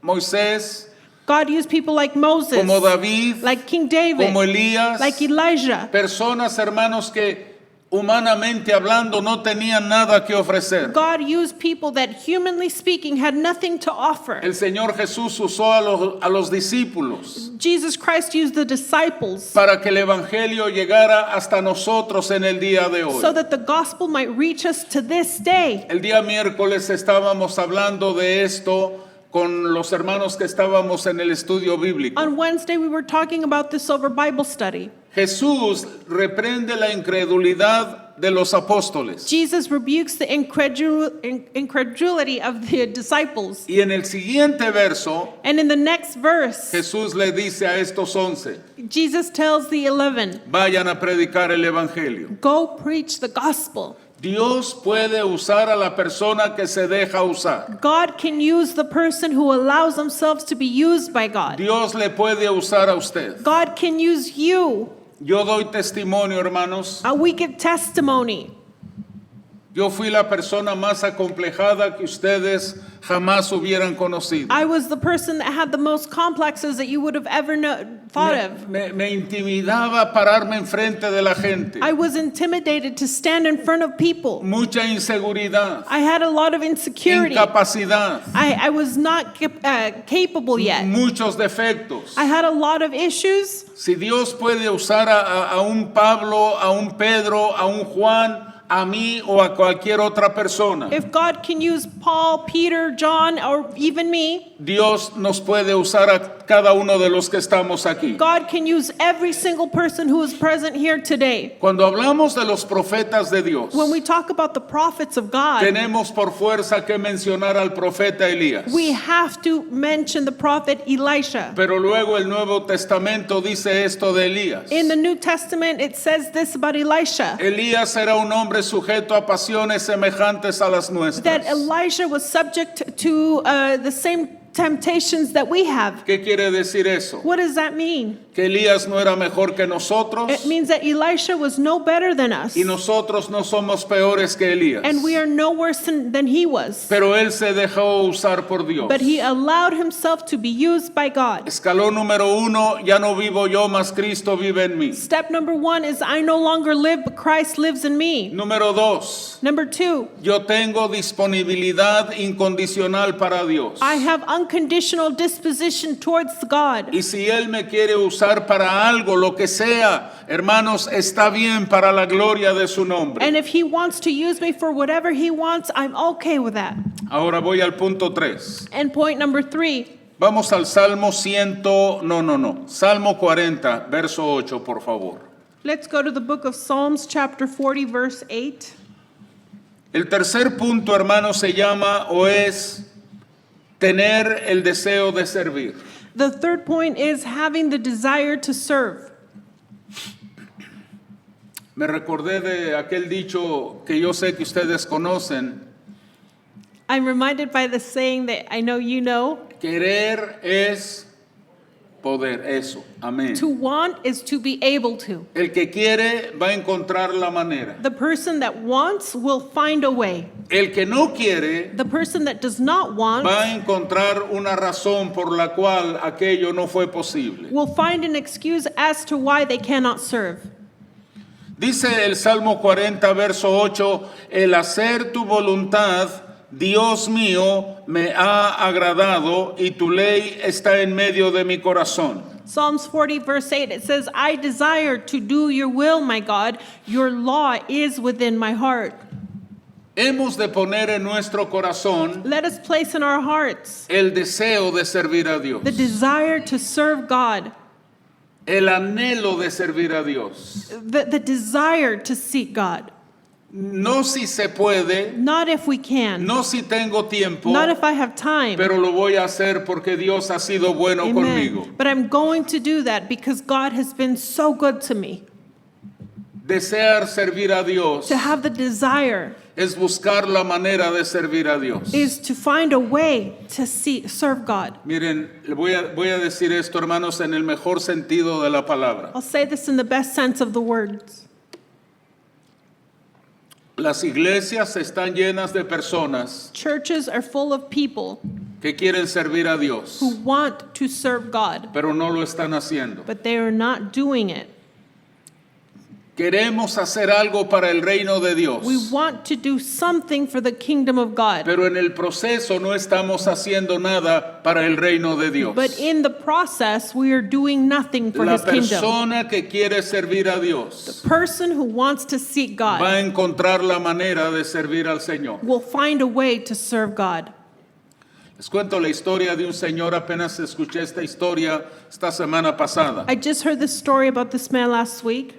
Speaker 1: Moisés,
Speaker 2: God used people like Moses,
Speaker 1: como David,
Speaker 2: like King David,
Speaker 1: como Elías.
Speaker 2: like Elijah.
Speaker 1: Personas, hermanos, que humanamente hablando no tenían nada que ofrecer.
Speaker 2: God used people that, humanly speaking, had nothing to offer.
Speaker 1: El Señor Jesús usó a los discípulos
Speaker 2: Jesus Christ used the disciples
Speaker 1: para que el Evangelio llegara hasta nosotros en el día de hoy.
Speaker 2: so that the gospel might reach us to this day.
Speaker 1: El día miércoles estábamos hablando de esto con los hermanos que estábamos en el estudio bíblico.
Speaker 2: On Wednesday, we were talking about this over Bible study.
Speaker 1: Jesús reprende la incredulidad de los apóstoles.
Speaker 2: Jesus rebukes the incredulity of the disciples.
Speaker 1: Y en el siguiente verso,
Speaker 2: And in the next verse,
Speaker 1: Jesús le dice a estos 11,
Speaker 2: Jesus tells the 11,
Speaker 1: vayan a predicar el Evangelio.
Speaker 2: go preach the gospel.
Speaker 1: Dios puede usar a la persona que se deja usar.
Speaker 2: God can use the person who allows themselves to be used by God.
Speaker 1: Dios le puede usar a usted.
Speaker 2: God can use you.
Speaker 1: Yo doy testimonio, hermanos.
Speaker 2: We give testimony.
Speaker 1: Yo fui la persona más acomplejada que ustedes jamás hubieran conocido.
Speaker 2: I was the person that had the most complexes that you would have ever thought of.
Speaker 1: Me intimidaba pararme enfrente de la gente.
Speaker 2: I was intimidated to stand in front of people.
Speaker 1: Mucha inseguridad,
Speaker 2: I had a lot of insecurity.
Speaker 1: incapacidad,
Speaker 2: I was not capable yet.
Speaker 1: muchos defectos.
Speaker 2: I had a lot of issues.
Speaker 1: Si Dios puede usar a un Pablo, a un Pedro, a un Juan, a mí o a cualquier otra persona,
Speaker 2: If God can use Paul, Peter, John, or even me,
Speaker 1: Dios nos puede usar a cada uno de los que estamos aquí.
Speaker 2: God can use every single person who is present here today.
Speaker 1: Cuando hablamos de los profetas de Dios,
Speaker 2: When we talk about the prophets of God,
Speaker 1: tenemos por fuerza que mencionar al profeta Elías.
Speaker 2: we have to mention the prophet Elisha.
Speaker 1: Pero luego el Nuevo Testamento dice esto de Elías.
Speaker 2: In the New Testament, it says this about Elisha,
Speaker 1: Elías era un hombre sujeto a pasiones semejantes a las
Speaker 2: that
Speaker 1: nuestras.
Speaker 2: Elisha was subject to the same temptations that we have.
Speaker 1: ¿Qué quiere decir eso?
Speaker 2: What does that mean?
Speaker 1: Que Elías no era mejor que nosotros
Speaker 2: It means that Elisha was no better than us,
Speaker 1: y nosotros no somos peores que Elías.
Speaker 2: and we are no worse than he was.
Speaker 1: Pero él se dejó usar por Dios.
Speaker 2: But he allowed himself to be used by God.
Speaker 1: Escalón número 1, ya no vivo yo, mas Cristo vive en mí.
Speaker 2: Step number 1 is I no longer live, but Christ lives in me.
Speaker 1: Número 2,
Speaker 2: Number 2,
Speaker 1: yo tengo disponibilidad incondicional para Dios.
Speaker 2: I have unconditional disposition towards God.
Speaker 1: Y si Él me quiere usar para algo, lo que sea, hermanos, está bien para la gloria de su nombre.
Speaker 2: And if he wants to use me for whatever he wants, I'm okay with that.
Speaker 1: Ahora voy al punto 3.
Speaker 2: And point number 3,
Speaker 1: Vamos al Salmo Salmo 40, verso 8, por favor.
Speaker 2: let's go to the book of Psalms, chapter 40, verse 8.
Speaker 1: El tercer punto, hermanos, se llama o es tener el deseo de servir.
Speaker 2: The third point is having the desire to serve.
Speaker 1: Me recordé de aquel dicho que yo sé que ustedes conocen.
Speaker 2: I'm reminded by the saying that I know you know.
Speaker 1: Querer es poder, eso, amén.
Speaker 2: To want is to be able to.
Speaker 1: El que quiere va a encontrar la manera.
Speaker 2: The person that wants will find a way.
Speaker 1: El que no quiere
Speaker 2: The person that does not want
Speaker 1: va a encontrar una razón por la cual aquello no fue posible.
Speaker 2: will find an excuse as to why they cannot serve.
Speaker 1: Dice el Salmo 40, verso 8, el hacer tu voluntad, Dios mío, me ha agradado y tu ley está en medio de mi corazón.
Speaker 2: Psalms 40, verse 8, it says, I desire to do your will, my God. Your law is within my heart.
Speaker 1: Hemos de poner en nuestro corazón
Speaker 2: Let us place in our hearts
Speaker 1: el deseo de servir a Dios,
Speaker 2: the desire to serve God,
Speaker 1: el anhelo de servir a Dios.
Speaker 2: the desire to seek God.
Speaker 1: No si se puede,
Speaker 2: Not if we can,
Speaker 1: no si tengo tiempo,
Speaker 2: not if I have time.
Speaker 1: pero lo voy a hacer porque Dios ha sido bueno conmigo.
Speaker 2: Amen. But I'm going to do that because God has been so good to me.
Speaker 1: Desear servir a Dios
Speaker 2: To have the desire
Speaker 1: es buscar la manera de servir a Dios.
Speaker 2: is to find a way to serve God.
Speaker 1: Miren, le voy a decir esto, hermanos, en el mejor sentido de la palabra.
Speaker 2: I'll say this in the best sense of the words.
Speaker 1: Las iglesias están llenas de personas
Speaker 2: Churches are full of people
Speaker 1: que quieren servir a Dios,
Speaker 2: who want to serve God,
Speaker 1: pero no lo están haciendo.
Speaker 2: but they are not doing it.
Speaker 1: Queremos hacer algo para el reino de Dios,
Speaker 2: We want to do something for the kingdom of God,
Speaker 1: pero en el proceso no estamos haciendo nada para el reino de Dios.
Speaker 2: but in the process, we are doing nothing for
Speaker 1: La
Speaker 2: his kingdom.
Speaker 1: persona que quiere servir a Dios
Speaker 2: Person who wants to seek
Speaker 1: va
Speaker 2: God
Speaker 1: a encontrar la manera de servir al Señor.
Speaker 2: will find a way to serve God.
Speaker 1: Les cuento la historia de un señor, apenas escuché esta historia esta semana pasada.
Speaker 2: I just heard this story about this man last week.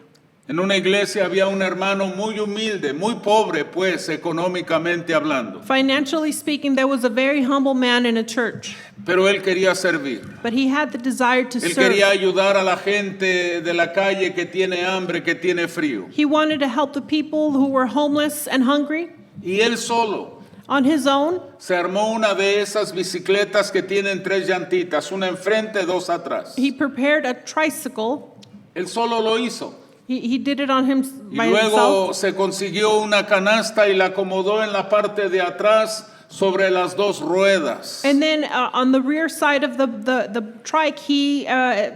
Speaker 1: En una iglesia había un hermano muy humilde, muy pobre, pues, económicamente hablando.
Speaker 2: Financially speaking, there was a very humble man in a church,
Speaker 1: Pero él quería servir.
Speaker 2: but he had the desire to
Speaker 1: Él
Speaker 2: serve.
Speaker 1: quería ayudar a la gente de la calle que tiene hambre, que tiene frío.
Speaker 2: He wanted to help the people who were homeless and hungry.
Speaker 1: Y él solo
Speaker 2: On his own,
Speaker 1: se armó una de esas bicicletas que tienen 3 llantitas, una enfrente, 2 atrás.
Speaker 2: he prepared a tricycle.
Speaker 1: Él solo lo hizo.
Speaker 2: He did it on him
Speaker 1: Y
Speaker 2: by
Speaker 1: luego
Speaker 2: himself.
Speaker 1: se consiguió una canasta y la acomodó en la parte de atrás sobre las 2 ruedas.
Speaker 2: And then on the rear side of the trike, he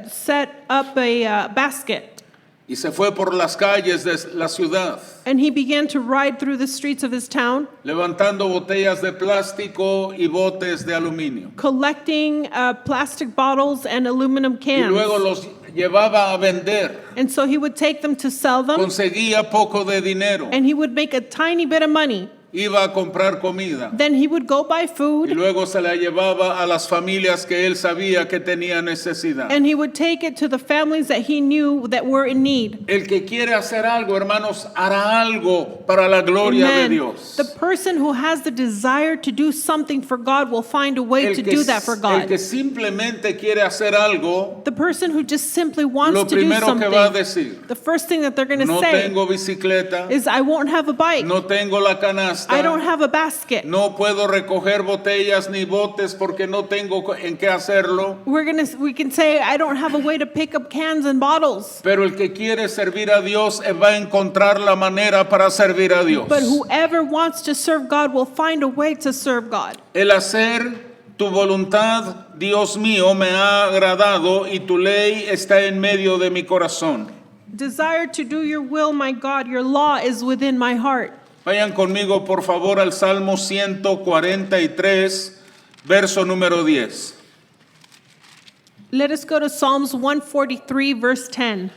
Speaker 2: set up a basket.
Speaker 1: Y se fue por las calles de la ciudad,
Speaker 2: And he began to ride through the streets of his town,
Speaker 1: levantando botellas de plástico y botes de aluminio.
Speaker 2: collecting plastic bottles and aluminum
Speaker 1: Y
Speaker 2: cans.
Speaker 1: luego los llevaba a vender.
Speaker 2: And so he would take them to sell them,
Speaker 1: Conseguía poco de dinero.
Speaker 2: and he would make a tiny bit of money.
Speaker 1: Iba a comprar comida.
Speaker 2: Then he would go buy
Speaker 1: Y
Speaker 2: food,
Speaker 1: luego se la llevaba a las familias que él sabía que tenían necesidad.
Speaker 2: and he would take it to the families that he knew that were in need.
Speaker 1: El que quiere hacer algo, hermanos, hará algo para la gloria de
Speaker 2: Amen.
Speaker 1: Dios.
Speaker 2: The person who has the desire to do something for God will find a way
Speaker 1: El
Speaker 2: to
Speaker 1: que,
Speaker 2: do that for
Speaker 1: el que
Speaker 2: God.
Speaker 1: simplemente quiere hacer algo,
Speaker 2: The person who just simply wants
Speaker 1: lo
Speaker 2: to do
Speaker 1: primero que va a
Speaker 2: something,
Speaker 1: decir,
Speaker 2: the first thing that they're going to
Speaker 1: no
Speaker 2: say
Speaker 1: tengo bicicleta,
Speaker 2: is, I won't have a bike.
Speaker 1: no tengo la
Speaker 2: I don't
Speaker 1: canasta,
Speaker 2: have a basket.
Speaker 1: no puedo recoger botellas ni botes porque no tengo en qué hacerlo.
Speaker 2: We can say, I don't have a way to pick up cans and bottles.
Speaker 1: Pero el que quiere servir a Dios va a encontrar la manera para servir a Dios.
Speaker 2: But whoever wants to serve God will find a way to serve God.
Speaker 1: El hacer tu voluntad, Dios mío, me ha agradado y tu ley está en medio de mi corazón.
Speaker 2: Desire to do your will, my God, your law is within my heart.
Speaker 1: Vayan conmigo, por favor, al Salmo 143, verso número 10.
Speaker 2: Let us go to Psalms 143, verse 10.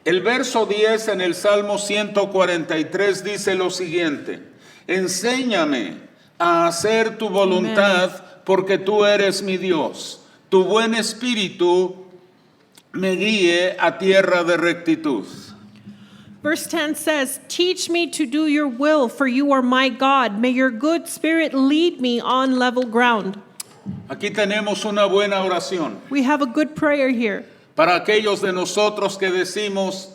Speaker 1: El verso 10 en el Salmo 143 dice lo siguiente: enséñame a hacer tu voluntad porque tú eres mi Dios. Tu buen espíritu me guíe a tierra de rectitud.
Speaker 2: Verse 10 says, teach me to do your will, for you are my God. May your good spirit lead me on level ground.
Speaker 1: Aquí tenemos una buena oración
Speaker 2: We have a good prayer here.
Speaker 1: para aquellos de nosotros que decimos,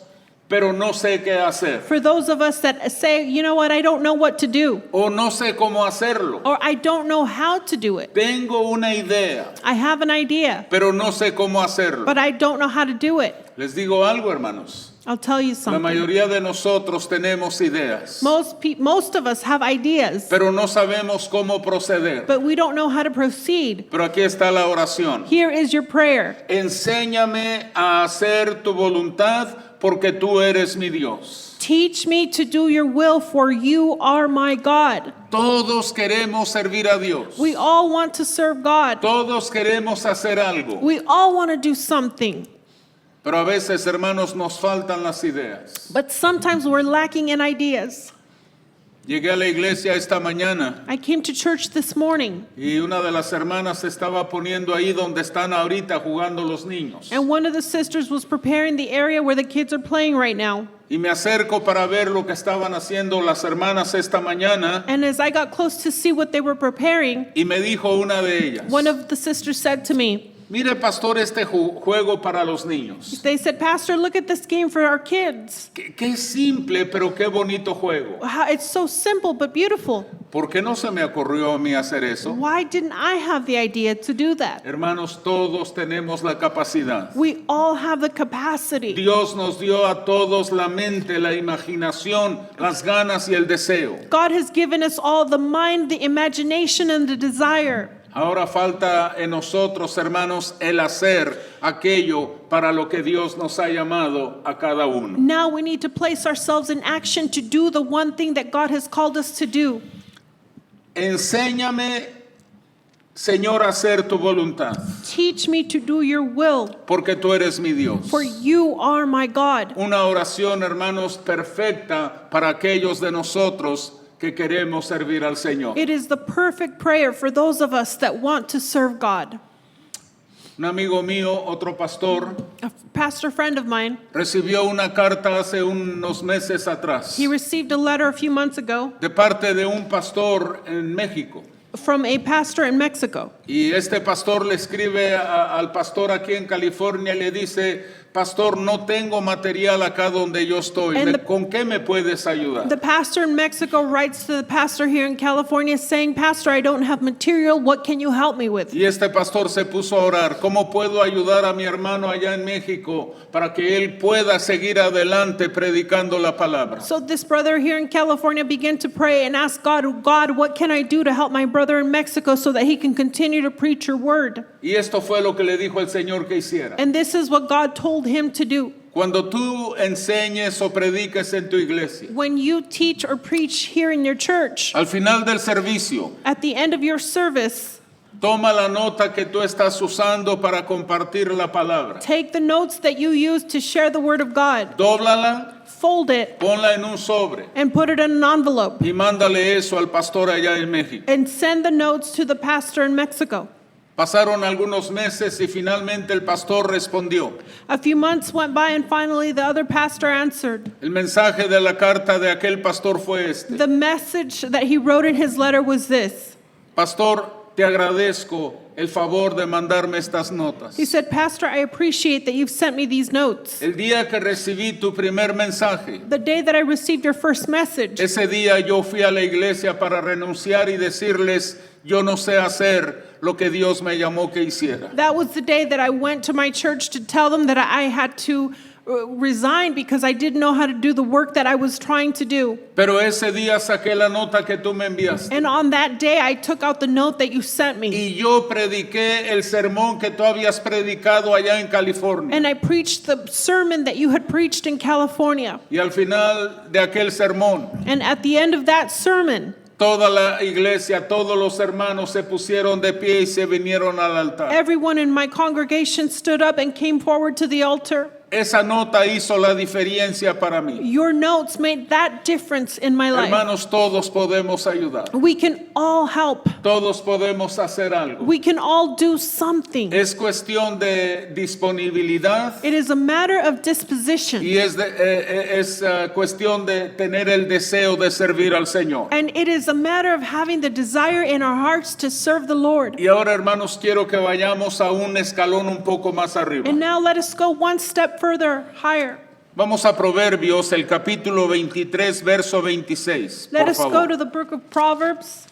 Speaker 1: pero no sé qué hacer.
Speaker 2: For those of us that say, you know what, I don't know what to do,
Speaker 1: O no sé cómo hacerlo.
Speaker 2: or I don't know how to do it.
Speaker 1: Tengo una idea,
Speaker 2: I have an idea,
Speaker 1: pero no sé cómo hacerlo.
Speaker 2: but I don't know how to do it.
Speaker 1: Les digo algo, hermanos.
Speaker 2: I'll tell you
Speaker 1: La
Speaker 2: something.
Speaker 1: mayoría de nosotros tenemos ideas,
Speaker 2: Most of us have ideas,
Speaker 1: pero no sabemos cómo proceder.
Speaker 2: but we don't know how to proceed.
Speaker 1: Pero aquí está la oración.
Speaker 2: Here is your prayer.
Speaker 1: Enséñame a hacer tu voluntad porque tú eres mi Dios.
Speaker 2: Teach me to do your will, for you are my God.
Speaker 1: Todos queremos servir a Dios.
Speaker 2: We all want to serve God.
Speaker 1: Todos queremos hacer algo.
Speaker 2: We all want to do something,
Speaker 1: Pero a veces, hermanos, nos faltan las ideas.
Speaker 2: but sometimes we're lacking in ideas.
Speaker 1: Llegué a la iglesia esta mañana
Speaker 2: I came to church this morning,
Speaker 1: y una de las hermanas se estaba poniendo ahí donde están ahorita jugando los niños.
Speaker 2: and one of the sisters was preparing the area where the kids are playing right now.
Speaker 1: Y me acerco para ver lo que estaban haciendo las hermanas esta mañana
Speaker 2: And as I got close to see what they were preparing,
Speaker 1: y me dijo una de ellas,
Speaker 2: one of the sisters said to me,
Speaker 1: mire pastor, este juego para los niños.
Speaker 2: they said, Pastor, look at this game for our kids.
Speaker 1: Qué simple, pero qué bonito juego.
Speaker 2: It's so simple but beautiful.
Speaker 1: ¿Por qué no se me ocurrió a mí hacer eso?
Speaker 2: Why didn't I have the idea to do that?
Speaker 1: Hermanos, todos tenemos la capacidad.
Speaker 2: We all have the capacity.
Speaker 1: Dios nos dio a todos la mente, la imaginación, las ganas y el deseo.
Speaker 2: God has given us all the mind, the imagination, and the desire.
Speaker 1: Ahora falta en nosotros, hermanos, el hacer aquello para lo que Dios nos ha llamado a cada uno.
Speaker 2: Now we need to place ourselves in action to do the one thing that God has called us to do.
Speaker 1: Enséñame, Señor, a hacer tu voluntad,
Speaker 2: Teach me to do your will,
Speaker 1: porque tú eres mi Dios.
Speaker 2: for you are my God.
Speaker 1: Una oración, hermanos, perfecta para aquellos de nosotros que queremos servir al Señor.
Speaker 2: It is the perfect prayer for those of us that want to serve God.
Speaker 1: Un amigo mío, otro pastor,
Speaker 2: A pastor friend of mine,
Speaker 1: recibió una carta hace unos meses atrás
Speaker 2: he received a letter a few months ago
Speaker 1: de parte de un pastor en México.
Speaker 2: from a pastor in Mexico.
Speaker 1: Y este pastor le escribe al pastor aquí en California y le dice, pastor, no tengo material acá donde yo estoy.
Speaker 2: And
Speaker 1: ¿Con qué me puedes ayudar?
Speaker 2: The pastor in Mexico writes to the pastor here in California saying, Pastor, I don't have material. What can you help me with?
Speaker 1: Y este pastor se puso a orar. ¿Cómo puedo ayudar a mi hermano allá en México para que él pueda seguir adelante predicando la palabra?
Speaker 2: So this brother here in California began to pray and ask God, God, what can I do to help my brother in Mexico so that he can continue to preach your word?
Speaker 1: Y esto fue lo que le dijo el Señor que hiciera.
Speaker 2: And this is what God told him to do.
Speaker 1: Cuando tú enseñes o prediques en tu iglesia,
Speaker 2: When you teach or preach here in your church,
Speaker 1: al final del servicio,
Speaker 2: at the end of your service,
Speaker 1: toma la nota que tú estás usando para compartir la palabra.
Speaker 2: take the notes that you use to share the word of God,
Speaker 1: Dóblala,
Speaker 2: fold it,
Speaker 1: ponla en un sobre
Speaker 2: and put it in an envelope,
Speaker 1: y mándale eso al pastor allá en México.
Speaker 2: and send the notes to the pastor in Mexico.
Speaker 1: Pasaron algunos meses y finalmente el pastor respondió.
Speaker 2: A few months went by and finally the other pastor answered.
Speaker 1: El mensaje de la carta de aquel pastor fue este.
Speaker 2: The message that he wrote in his letter was this.
Speaker 1: Pastor, te agradezco el favor de mandarme estas notas.
Speaker 2: He said, Pastor, I appreciate that you've sent me these notes.
Speaker 1: El día que recibí tu primer mensaje,
Speaker 2: The day that I received your first message,
Speaker 1: ese día yo fui a la iglesia para renunciar y decirles, yo no sé hacer lo que Dios me llamó que hiciera.
Speaker 2: that was the day that I went to my church to tell them that I had to resign because I didn't know how to do the work that I was trying to do.
Speaker 1: Pero ese día saqué la nota que tú me enviaste.
Speaker 2: And on that day, I took out the note that you sent me.
Speaker 1: Y yo prediqué el sermón que tú habías predicado allá en California.
Speaker 2: And I preached the sermon that you had preached in California.
Speaker 1: Y al final de aquel sermón,
Speaker 2: And at the end of that sermon,
Speaker 1: toda la iglesia, todos los hermanos se pusieron de pie y se vinieron al altar.
Speaker 2: everyone in my congregation stood up and came forward to the altar.
Speaker 1: Esa nota hizo la diferencia para mí.
Speaker 2: Your notes made that difference in my life.
Speaker 1: Hermanos, todos podemos ayudar.
Speaker 2: We can all help.
Speaker 1: Todos podemos hacer algo.
Speaker 2: We can all do something.
Speaker 1: Es cuestión de disponibilidad
Speaker 2: It is a matter of disposition.
Speaker 1: y es cuestión de tener el deseo de servir al Señor.
Speaker 2: And it is a matter of having the desire in our hearts to serve the Lord.
Speaker 1: Y ahora, hermanos, quiero que vayamos a un escalón un poco más arriba.
Speaker 2: And now let us go one step further, higher.
Speaker 1: Vamos a Proverbios, el capítulo 23, verso 26.
Speaker 2: Let
Speaker 1: Por
Speaker 2: us go
Speaker 1: favor.
Speaker 2: to the book of Proverbs,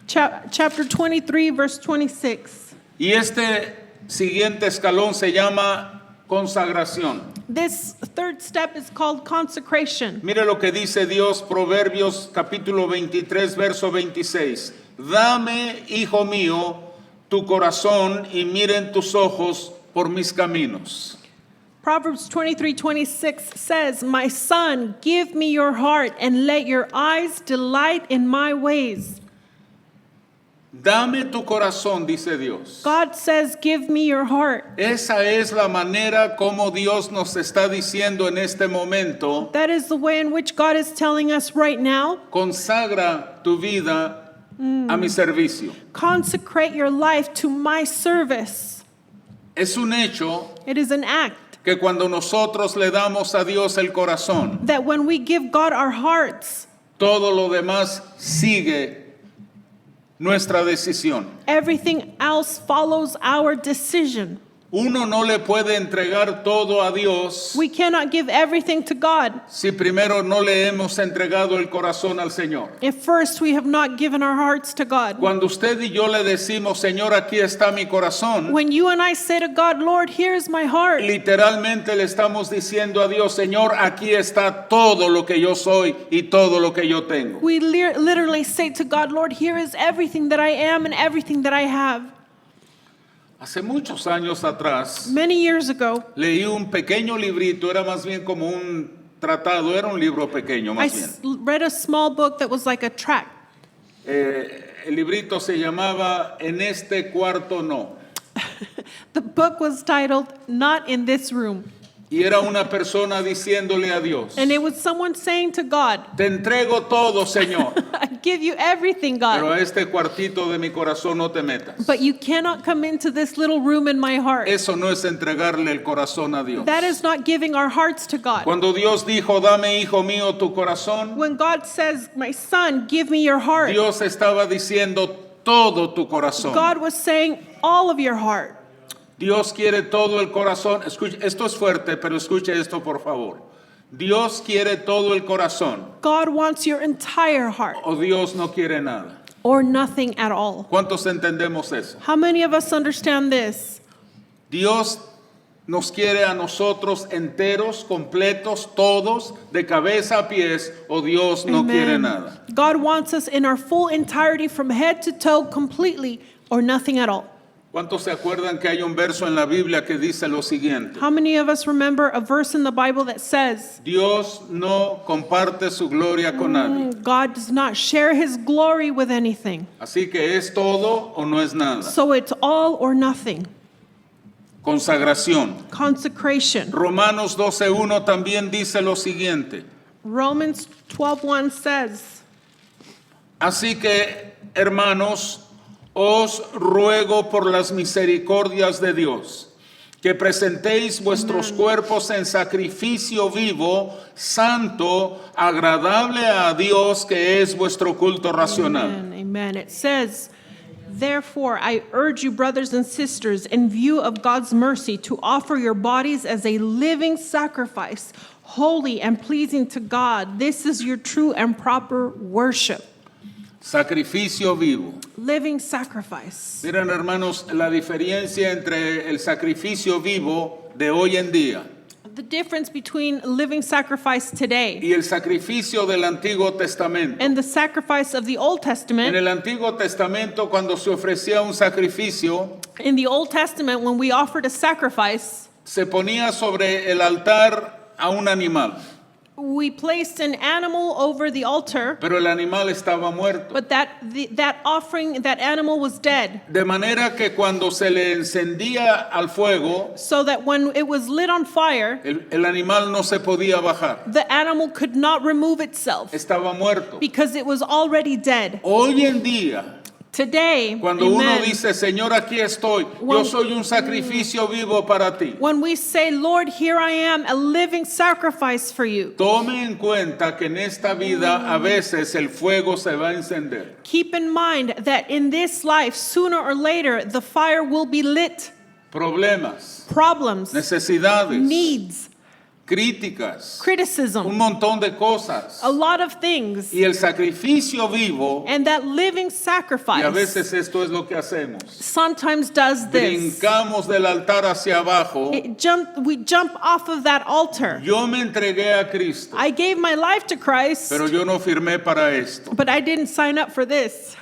Speaker 2: chapter 23, verse 26.
Speaker 1: Y este siguiente escalón se llama consagración.
Speaker 2: This third step is called consecration.
Speaker 1: Mire lo que dice Dios, Proverbios capítulo 23, verso 26. Dame, hijo mío, tu corazón y miren tus ojos por mis caminos.
Speaker 2: Proverbs 23:26 says, "My son, give me your heart and let your eyes delight in my ways."
Speaker 1: Dame tu corazón, dice Dios.
Speaker 2: God says, "Give me your heart."
Speaker 1: Esa es la manera como Dios nos está diciendo en este momento.
Speaker 2: That is the way in which God is telling us right now.
Speaker 1: Consagra tu vida a mi servicio.
Speaker 2: Consecrate your life to my service.
Speaker 1: Es un hecho
Speaker 2: It is an act
Speaker 1: que cuando nosotros le damos a Dios el corazón,
Speaker 2: that when we give God our hearts,
Speaker 1: todo lo demás sigue nuestra decisión.
Speaker 2: everything else follows our decision.
Speaker 1: Uno no le puede entregar todo a Dios
Speaker 2: We cannot give everything to God
Speaker 1: si primero no le hemos entregado el corazón al Señor.
Speaker 2: if first we have not given our hearts to God.
Speaker 1: Cuando usted y yo le decimos, Señor, aquí está mi corazón,
Speaker 2: When you and I say to God, "Lord, here's my heart,"
Speaker 1: literalmente le estamos diciendo a Dios, Señor, aquí está todo lo que yo soy y todo lo que yo tengo.
Speaker 2: we literally say to God, "Lord, here is everything that I am and everything that I have."
Speaker 1: Hace muchos años atrás,
Speaker 2: Many years ago,
Speaker 1: leí un pequeño librito, era más bien como un tratado, era un libro pequeño
Speaker 2: I
Speaker 1: más bien.
Speaker 2: read a small book that was like a tract.
Speaker 1: El librito se llamaba En este cuarto no.
Speaker 2: The book was titled "Not in This Room,"
Speaker 1: Y era una persona diciéndole a Dios,
Speaker 2: and it was someone saying to God,
Speaker 1: te entrego todo, Señor,
Speaker 2: "I give you everything,
Speaker 1: pero
Speaker 2: God,
Speaker 1: a este cuartito de mi corazón no te metas.
Speaker 2: but you cannot come into this little room in my heart."
Speaker 1: Eso no es entregarle el corazón a Dios.
Speaker 2: That is not giving our hearts to God.
Speaker 1: Cuando Dios dijo, dame, hijo mío, tu corazón,
Speaker 2: When God says, "My son, give me your heart,"
Speaker 1: Dios estaba diciendo todo tu corazón.
Speaker 2: God was saying all of your heart.
Speaker 1: Dios quiere todo el corazón. Escuche, esto es fuerte, pero escuche esto por favor. Dios quiere todo el corazón
Speaker 2: God wants your entire heart
Speaker 1: o Dios no quiere nada.
Speaker 2: or nothing at all.
Speaker 1: ¿Cuántos entendemos eso?
Speaker 2: How many of us understand this?
Speaker 1: Dios nos quiere a nosotros enteros, completos, todos, de cabeza a pies, o Dios no quiere nada.
Speaker 2: God wants us in our full entirety from head to toe completely or nothing at all.
Speaker 1: ¿Cuántos se acuerdan que hay un verso en la Biblia que dice lo siguiente?
Speaker 2: How many of us remember a verse in the Bible that says,
Speaker 1: Dios no comparte su gloria con nadie.
Speaker 2: God does not share his glory with anything.
Speaker 1: Así que es todo o no es nada.
Speaker 2: So it's all or nothing.
Speaker 1: Consagración.
Speaker 2: Consecration.
Speaker 1: Romanos 12:1 también dice lo siguiente.
Speaker 2: Romans 12:1 says,
Speaker 1: Así que, hermanos, os ruego por las misericordias de Dios, que presentéis vuestros cuerpos en sacrificio vivo, santo, agradable a Dios, que es vuestro culto racional.
Speaker 2: Amen, amen. It says, "Therefore, I urge you, brothers and sisters, in view of God's mercy, to offer your bodies as a living sacrifice, holy and pleasing to God. This is your true and proper worship."
Speaker 1: Sacrificio vivo.
Speaker 2: Living sacrifice.
Speaker 1: Miren, hermanos, la diferencia entre el sacrificio vivo de hoy en día
Speaker 2: The difference between living sacrifice today
Speaker 1: y el sacrificio del Antiguo Testamento.
Speaker 2: and the sacrifice of the Old
Speaker 1: En
Speaker 2: Testament.
Speaker 1: el Antiguo Testamento, cuando se ofrecía un sacrificio,
Speaker 2: In the Old Testament, when we offered a sacrifice,
Speaker 1: se ponía sobre el altar a un animal,
Speaker 2: we placed an animal over the altar,
Speaker 1: pero el animal estaba muerto.
Speaker 2: but that offering, that animal was dead.
Speaker 1: De manera que cuando se le encendía al fuego,
Speaker 2: So that when it was lit on fire,
Speaker 1: el animal no se podía bajar,
Speaker 2: the animal could not remove itself
Speaker 1: estaba muerto.
Speaker 2: because it was already dead.
Speaker 1: Hoy en día,
Speaker 2: Today,
Speaker 1: cuando uno
Speaker 2: amen,
Speaker 1: dice, Señor, aquí estoy, yo
Speaker 2: When-
Speaker 1: soy un sacrificio vivo para ti.
Speaker 2: when we say, "Lord, here I am, a living sacrifice for you,"
Speaker 1: Tome en cuenta que en esta vida a veces el fuego se va a encender.
Speaker 2: keep in mind that in this life, sooner or later, the fire will be lit.
Speaker 1: Problemas,
Speaker 2: Problems,
Speaker 1: necesidades,
Speaker 2: needs,
Speaker 1: críticas, un
Speaker 2: criticism,
Speaker 1: montón de cosas.
Speaker 2: a lot of things.
Speaker 1: Y el sacrificio vivo,
Speaker 2: And that living
Speaker 1: y a
Speaker 2: sacrifice
Speaker 1: veces esto es lo que hacemos.
Speaker 2: sometimes does this.
Speaker 1: Brincamos del altar hacia abajo.
Speaker 2: We jump off of that altar.
Speaker 1: Yo me entregué a Cristo,
Speaker 2: I gave my life to Christ,
Speaker 1: pero yo no firmé para esto.
Speaker 2: but I didn't sign up for this.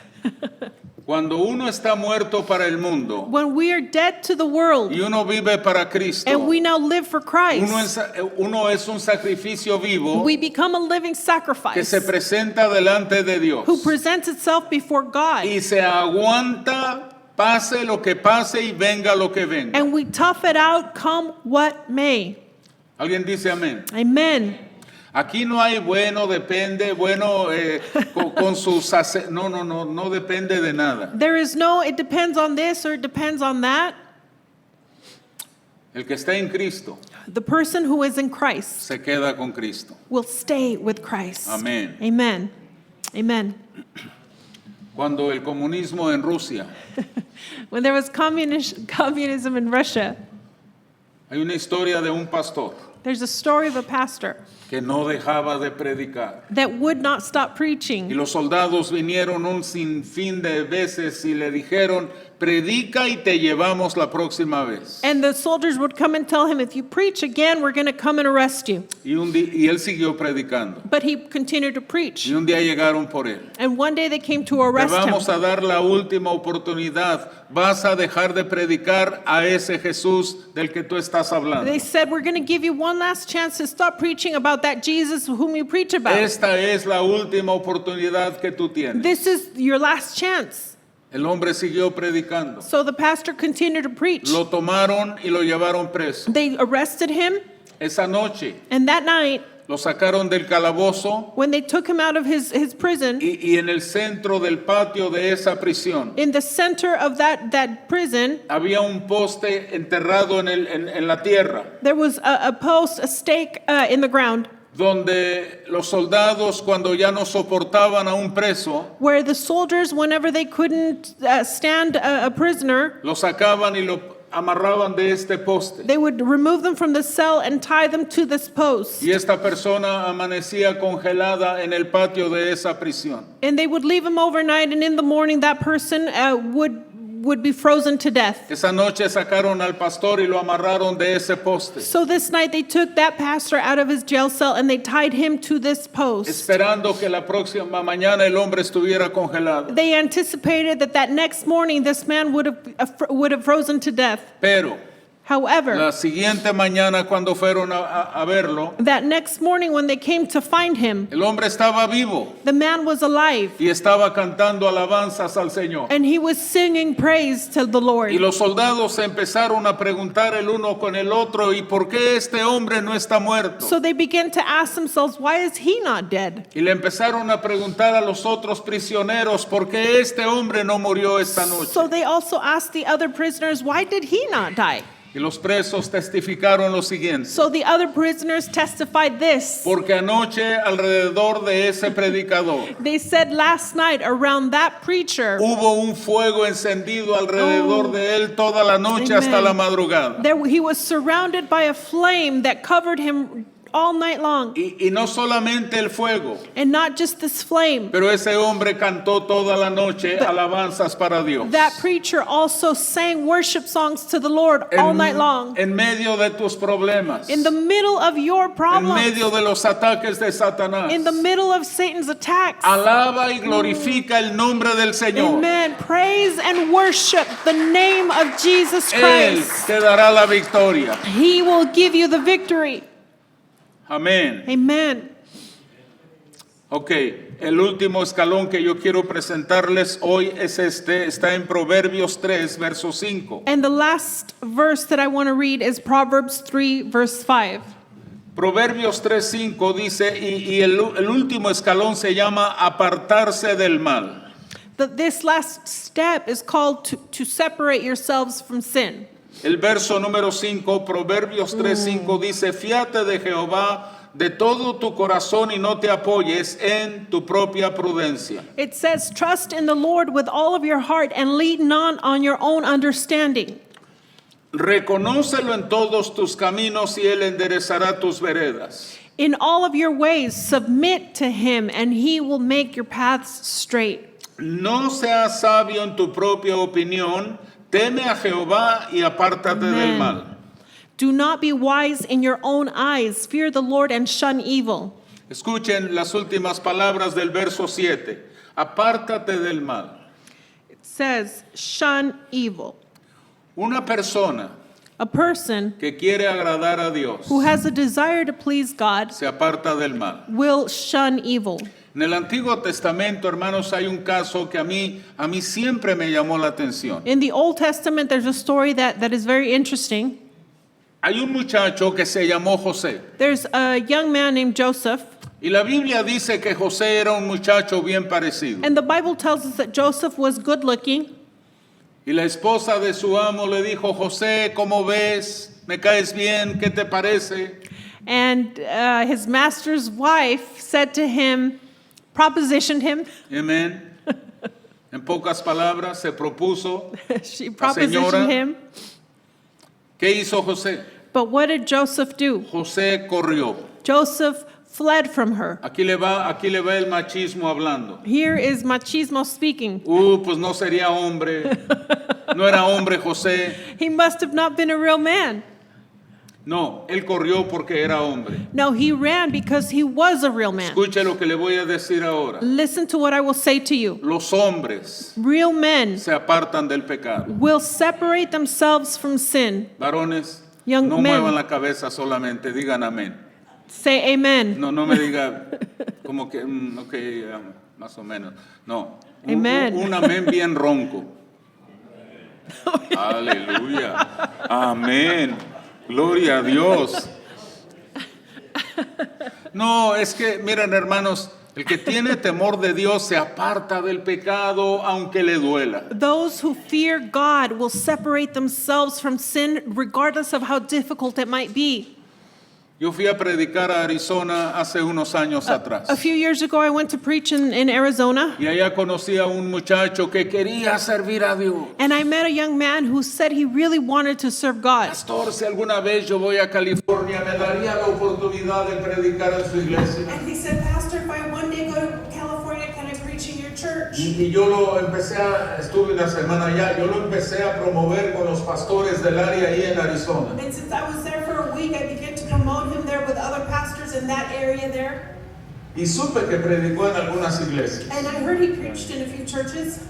Speaker 1: Cuando uno está muerto para el mundo
Speaker 2: When we are dead to the world
Speaker 1: y uno vive para Cristo,
Speaker 2: and we now live for Christ,
Speaker 1: uno es un sacrificio vivo
Speaker 2: we become a living
Speaker 1: que
Speaker 2: sacrifice
Speaker 1: se presenta delante de Dios
Speaker 2: who presents itself before God.
Speaker 1: y se aguanta, pase lo que pase y venga lo que venga.
Speaker 2: And we tough it out, come what may.
Speaker 1: ¿Alguien dice amén?
Speaker 2: Amen.
Speaker 1: Aquí no hay bueno, depende, bueno, con sus... No depende de nada.
Speaker 2: There is no, it depends on this or it depends on that.
Speaker 1: El que está en Cristo
Speaker 2: The person who is in Christ
Speaker 1: se queda con Cristo.
Speaker 2: will stay with Christ.
Speaker 1: Amén.
Speaker 2: Amen. Amen.
Speaker 1: Cuando el comunismo en Rusia,
Speaker 2: When there was communism in Russia,
Speaker 1: hay una historia de un pastor
Speaker 2: there's a story of a pastor
Speaker 1: que no dejaba de predicar.
Speaker 2: that would not stop
Speaker 1: Y
Speaker 2: preaching.
Speaker 1: los soldados vinieron un sinfín de veces y le dijeron, predica y te llevamos la próxima vez.
Speaker 2: And the soldiers would come and tell him, if you preach again, we're going to come and arrest you.
Speaker 1: Y él siguió predicando.
Speaker 2: But he continued to preach.
Speaker 1: Y un día llegaron por él.
Speaker 2: And one day they came to
Speaker 1: Te
Speaker 2: arrest
Speaker 1: vamos
Speaker 2: him.
Speaker 1: a dar la última oportunidad. Vas a dejar de predicar a ese Jesús del que tú estás hablando.
Speaker 2: They said, we're going to give you one last chance to stop preaching about that Jesus whom you preach about.
Speaker 1: Esta es la última oportunidad que tú tienes.
Speaker 2: This is your last chance.
Speaker 1: El hombre siguió predicando.
Speaker 2: So the pastor continued to preach.
Speaker 1: Lo tomaron y lo llevaron preso.
Speaker 2: They arrested him,
Speaker 1: Esa noche
Speaker 2: and that night,
Speaker 1: lo sacaron del calabozo
Speaker 2: when they took him out of his prison,
Speaker 1: y en el centro del patio de esa prisión
Speaker 2: in the center of that prison,
Speaker 1: había un poste enterrado en la tierra,
Speaker 2: there was a post, a stake in the ground,
Speaker 1: donde los soldados cuando ya no soportaban a un preso,
Speaker 2: where the soldiers, whenever they couldn't stand a prisoner,
Speaker 1: lo sacaban y lo amarraban de este poste.
Speaker 2: they would remove them from the cell and tie them to this post.
Speaker 1: Y esta persona amanecía congelada en el patio de esa prisión.
Speaker 2: And they would leave him overnight, and in the morning that person would be frozen to death.
Speaker 1: Esa noche sacaron al pastor y lo amarraron de ese poste,
Speaker 2: So this night they took that pastor out of his jail cell and they tied him to this post.
Speaker 1: esperando que la próxima mañana el hombre estuviera congelado.
Speaker 2: They anticipated that next morning this man would have frozen to death.
Speaker 1: Pero
Speaker 2: However,
Speaker 1: la siguiente mañana cuando fueron a verlo,
Speaker 2: that next morning when they came to find him,
Speaker 1: el hombre estaba vivo
Speaker 2: the man was alive
Speaker 1: y estaba cantando alabanzas al Señor.
Speaker 2: and he was singing praise to the Lord.
Speaker 1: Y los soldados empezaron a preguntar el uno con el otro, ¿y por qué este hombre no está muerto?
Speaker 2: So they began to ask themselves, why is he not dead?
Speaker 1: Y le empezaron a preguntar a los otros prisioneros, ¿por qué este hombre no murió esta noche?
Speaker 2: So they also asked the other prisoners, why did he not die?
Speaker 1: Y los presos testificaron lo siguiente,
Speaker 2: So the other prisoners testified this.
Speaker 1: porque anoche alrededor de ese predicador
Speaker 2: They said last night around that preacher,
Speaker 1: hubo un fuego encendido alrededor de él toda la noche
Speaker 2: Amen.
Speaker 1: hasta la madrugada.
Speaker 2: he was surrounded by a flame that covered him all night long.
Speaker 1: Y no solamente el fuego,
Speaker 2: And not just this flame.
Speaker 1: pero ese hombre cantó toda la noche alabanzas para Dios.
Speaker 2: That preacher also sang worship songs to the Lord all night long.
Speaker 1: En medio de tus problemas,
Speaker 2: In the middle of your
Speaker 1: en
Speaker 2: problems,
Speaker 1: medio de los ataques de Satanás,
Speaker 2: in the middle of Satan's attacks.
Speaker 1: alaba y glorifica el nombre del Señor.
Speaker 2: Amen. Praise and worship the name of Jesus
Speaker 1: Él
Speaker 2: Christ.
Speaker 1: te dará la victoria.
Speaker 2: He will give you the victory.
Speaker 1: Amén.
Speaker 2: Amen.
Speaker 1: Ok, el último escalón que yo quiero presentarles hoy es está en Proverbios 3, verso 5.
Speaker 2: And the last verse that I want to read is Proverbs 3, verse 5.
Speaker 1: Proverbios 3:5 dice, y el último escalón se llama apartarse del mal.
Speaker 2: This last step is called to separate yourselves from sin.
Speaker 1: El verso número 5, Proverbios 3:5 dice, fíate de Jehová de todo tu corazón y no te apoyes en tu propia prudencia.
Speaker 2: It says, trust in the Lord with all of your heart and lean not on your own understanding.
Speaker 1: Reconócelo en todos tus caminos y Él enderezará tus veredas.
Speaker 2: In all of your ways, submit to him, and he will make your paths straight.
Speaker 1: No seas sabio en tu propia opinión, teme a Jehová y apártate del
Speaker 2: Amen.
Speaker 1: mal.
Speaker 2: Do not be wise in your own eyes. Fear the Lord and shun evil.
Speaker 1: Escuchen las últimas palabras del verso 7. Apártate del mal.
Speaker 2: It says, shun evil.
Speaker 1: Una persona
Speaker 2: A person
Speaker 1: que quiere agradar a Dios
Speaker 2: who has a desire to please God
Speaker 1: se aparta del mal.
Speaker 2: will shun evil.
Speaker 1: En el Antiguo Testamento, hermanos, hay un caso que a mí siempre me llamó la atención.
Speaker 2: In the Old Testament, there's a story that is very interesting.
Speaker 1: Hay un muchacho que se llamó José.
Speaker 2: There's a young man named Joseph,
Speaker 1: Y la Biblia dice que José era un muchacho bien parecido.
Speaker 2: and the Bible tells us that Joseph was good looking.
Speaker 1: Y la esposa de su amo le dijo, José, ¿cómo ves? ¿Me caes bien? ¿Qué te parece?
Speaker 2: And his master's wife said to him, propositioned him.
Speaker 1: Amén. En pocas palabras, se propuso.
Speaker 2: She
Speaker 1: señora.
Speaker 2: propositioned him.
Speaker 1: ¿Qué hizo José?
Speaker 2: But what did Joseph do?
Speaker 1: José corrió.
Speaker 2: Joseph fled from her.
Speaker 1: Aquí le va el machismo hablando.
Speaker 2: Here is machismo speaking.
Speaker 1: Pues no sería hombre. No era hombre José.
Speaker 2: He must have not been a real man.
Speaker 1: No, él corrió porque era hombre.
Speaker 2: No, he ran because he was a real man.
Speaker 1: Escuche lo que le voy a decir ahora.
Speaker 2: Listen to what I will say to you.
Speaker 1: Los hombres
Speaker 2: Real men
Speaker 1: se apartan del pecado.
Speaker 2: will separate themselves from sin.
Speaker 1: Varones,
Speaker 2: Young
Speaker 1: no
Speaker 2: men.
Speaker 1: muevan la cabeza solamente, digan amén.
Speaker 2: Say amen.
Speaker 1: No me diga como que, ok, más o menos. No,
Speaker 2: Amen.
Speaker 1: un amén bien ronco. Aleluya. Amén. Gloria a Dios. No, es que, miren hermanos, el que tiene temor de Dios se aparta del pecado aunque le duela.
Speaker 2: Those who fear God will separate themselves from sin regardless of how difficult it might be.
Speaker 1: Yo fui a predicar a Arizona hace unos años atrás.
Speaker 2: A few years ago, I went to preach in Arizona,
Speaker 1: Y allá conocí a un muchacho que quería servir a Dios.
Speaker 2: and I met a young man who said he really wanted to serve God.
Speaker 1: Pastor, si alguna vez yo voy a California, ¿me daría la oportunidad de predicar en su iglesia?
Speaker 2: And he said, Pastor, if I one day go to California, can I preach in your church?
Speaker 1: Y yo estuve una semana allá, yo lo empecé a promover con los pastores del área ahí en Arizona.
Speaker 2: And since I was there for a week, I began to promote him there with other pastors in that area there.
Speaker 1: Y supe que predicó en algunas iglesias.
Speaker 2: And I heard he preached in a few churches.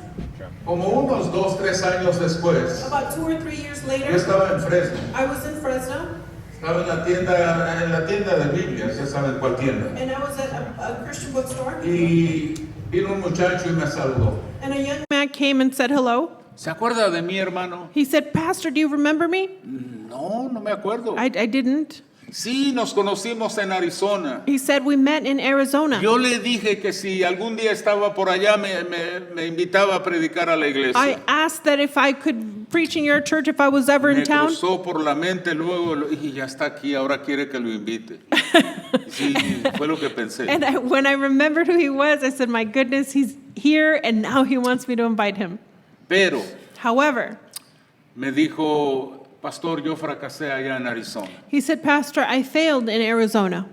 Speaker 1: Como unos 2-3 años después,
Speaker 2: About 2 or 3 years
Speaker 1: yo
Speaker 2: later,
Speaker 1: estaba en Fresno.
Speaker 2: I was in Fresno,
Speaker 1: Estaba en la tienda de Biblias, ya saben cuál tienda.
Speaker 2: and I was at a Christian bookstore.
Speaker 1: Y vino un muchacho y me saludó.
Speaker 2: And a young man came and said hello.
Speaker 1: ¿Se acuerda de mí, hermano?
Speaker 2: He said, Pastor, do you remember me?
Speaker 1: No me acuerdo.
Speaker 2: I didn't.
Speaker 1: Sí, nos conocimos en Arizona.
Speaker 2: He said, we met in Arizona.
Speaker 1: Yo le dije que si algún día estaba por allá, me invitaba a predicar a la
Speaker 2: I
Speaker 1: iglesia.
Speaker 2: asked that if I could preach in your church if I was ever
Speaker 1: Me
Speaker 2: in town.
Speaker 1: cruzó por la mente luego, y ya está aquí, ahora quiere que lo invite. Sí, fue lo que pensé.
Speaker 2: And when I remembered who he was, I said, my goodness, he's here and now he wants me to invite him.
Speaker 1: Pero
Speaker 2: However,
Speaker 1: me dijo, Pastor, yo fracasé allá en Arizona.
Speaker 2: he said, Pastor, I failed in Arizona.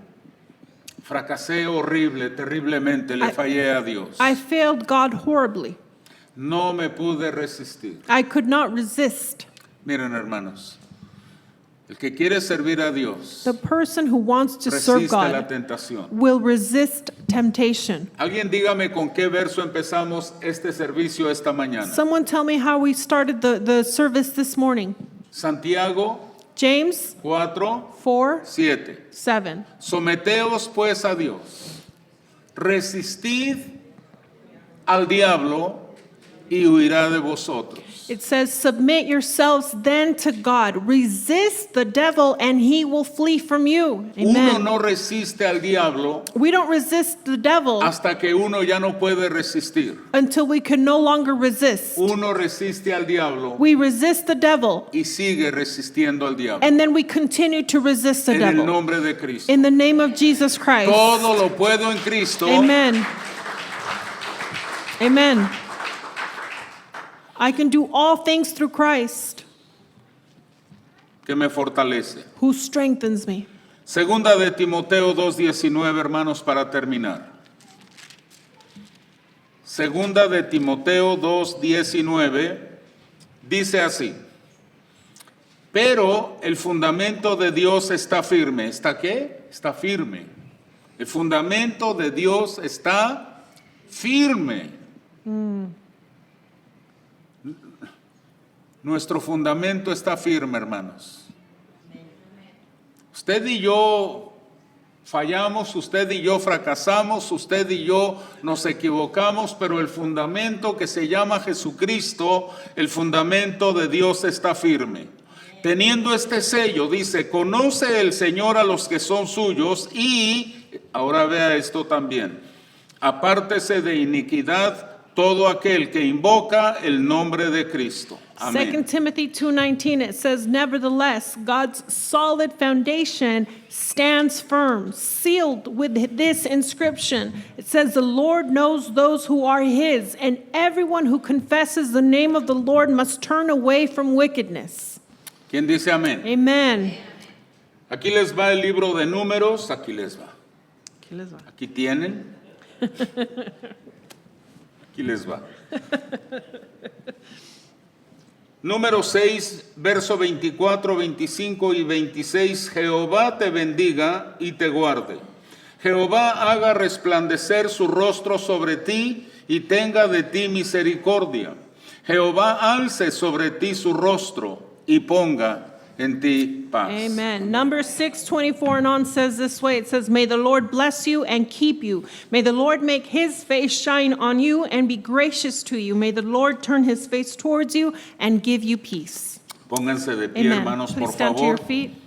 Speaker 1: Fracasé horrible, terriblemente, le fallé a Dios.
Speaker 2: I failed God horribly.
Speaker 1: No me pude resistir.
Speaker 2: I could not resist.
Speaker 1: Miren, hermanos, el que quiere servir a Dios
Speaker 2: The person who wants to serve
Speaker 1: resiste la
Speaker 2: God
Speaker 1: tentación.
Speaker 2: will resist temptation.
Speaker 1: Alguien dígame con qué verso empezamos este servicio esta mañana.
Speaker 2: Someone tell me how we started the service this morning.
Speaker 1: Santiago
Speaker 2: James
Speaker 1: 4:7.
Speaker 2: 4:7.
Speaker 1: Someteos pues a Dios. Resistid al diablo y huirá de vosotros.
Speaker 2: It says, submit yourselves then to God. Resist the devil and he will flee from you.
Speaker 1: Uno
Speaker 2: Amen.
Speaker 1: no resiste al diablo
Speaker 2: We don't resist the devil
Speaker 1: hasta que uno ya no puede resistir.
Speaker 2: until we can no longer resist.
Speaker 1: Uno resiste al diablo
Speaker 2: We resist the devil
Speaker 1: y sigue resistiendo al diablo.
Speaker 2: and then we continue to resist the
Speaker 1: En el
Speaker 2: devil.
Speaker 1: nombre de Cristo.
Speaker 2: In the name of Jesus Christ.
Speaker 1: Todo lo puedo en Cristo.
Speaker 2: Amen. Amen. I can do all things through Christ.
Speaker 1: que me fortalece.
Speaker 2: who strengthens me.
Speaker 1: Segunda de Timoteo 2:19, hermanos, para terminar. Segunda de Timoteo 2:19 dice así: pero el fundamento de Dios está firme. ¿Está qué? Está firme. El fundamento de Dios está firme. Nuestro fundamento está firme, hermanos. Usted y yo fallamos, usted y yo fracasamos, usted y yo nos equivocamos, pero el fundamento que se llama Jesucristo, el fundamento de Dios está firme. Teniendo este sello, dice, conoce el Señor a los que son suyos y, ahora vea esto también, apártese de iniquidad todo aquel que invoca el nombre de Cristo.
Speaker 2: 2
Speaker 1: Amén.
Speaker 2: Timothy 2:19, it says, nevertheless, God's solid foundation stands firm, sealed with this inscription. It says, the Lord knows those who are his, and everyone who confesses the name of the Lord must turn away from wickedness.
Speaker 1: ¿Quién dice amén?
Speaker 2: Amen.
Speaker 1: Aquí les va el libro de Números, aquí les va. Aquí tienen. Aquí les va. Número 6, verso 24, 25 y 26. Jehová te bendiga y te guarde. Jehová haga resplandecer su rostro sobre ti y tenga de ti misericordia. Jehová alce sobre ti su rostro y ponga en ti paz.
Speaker 2: Amen. Numbers 6:24 and on says this way. It says, may the Lord bless you and keep you. May the Lord make his face shine on you and be gracious to you. May the Lord turn his face towards you and give you peace.
Speaker 1: Pónganse de pie,
Speaker 2: Amen.
Speaker 1: hermanos, por
Speaker 2: Please stand to your
Speaker 1: favor.
Speaker 2: feet.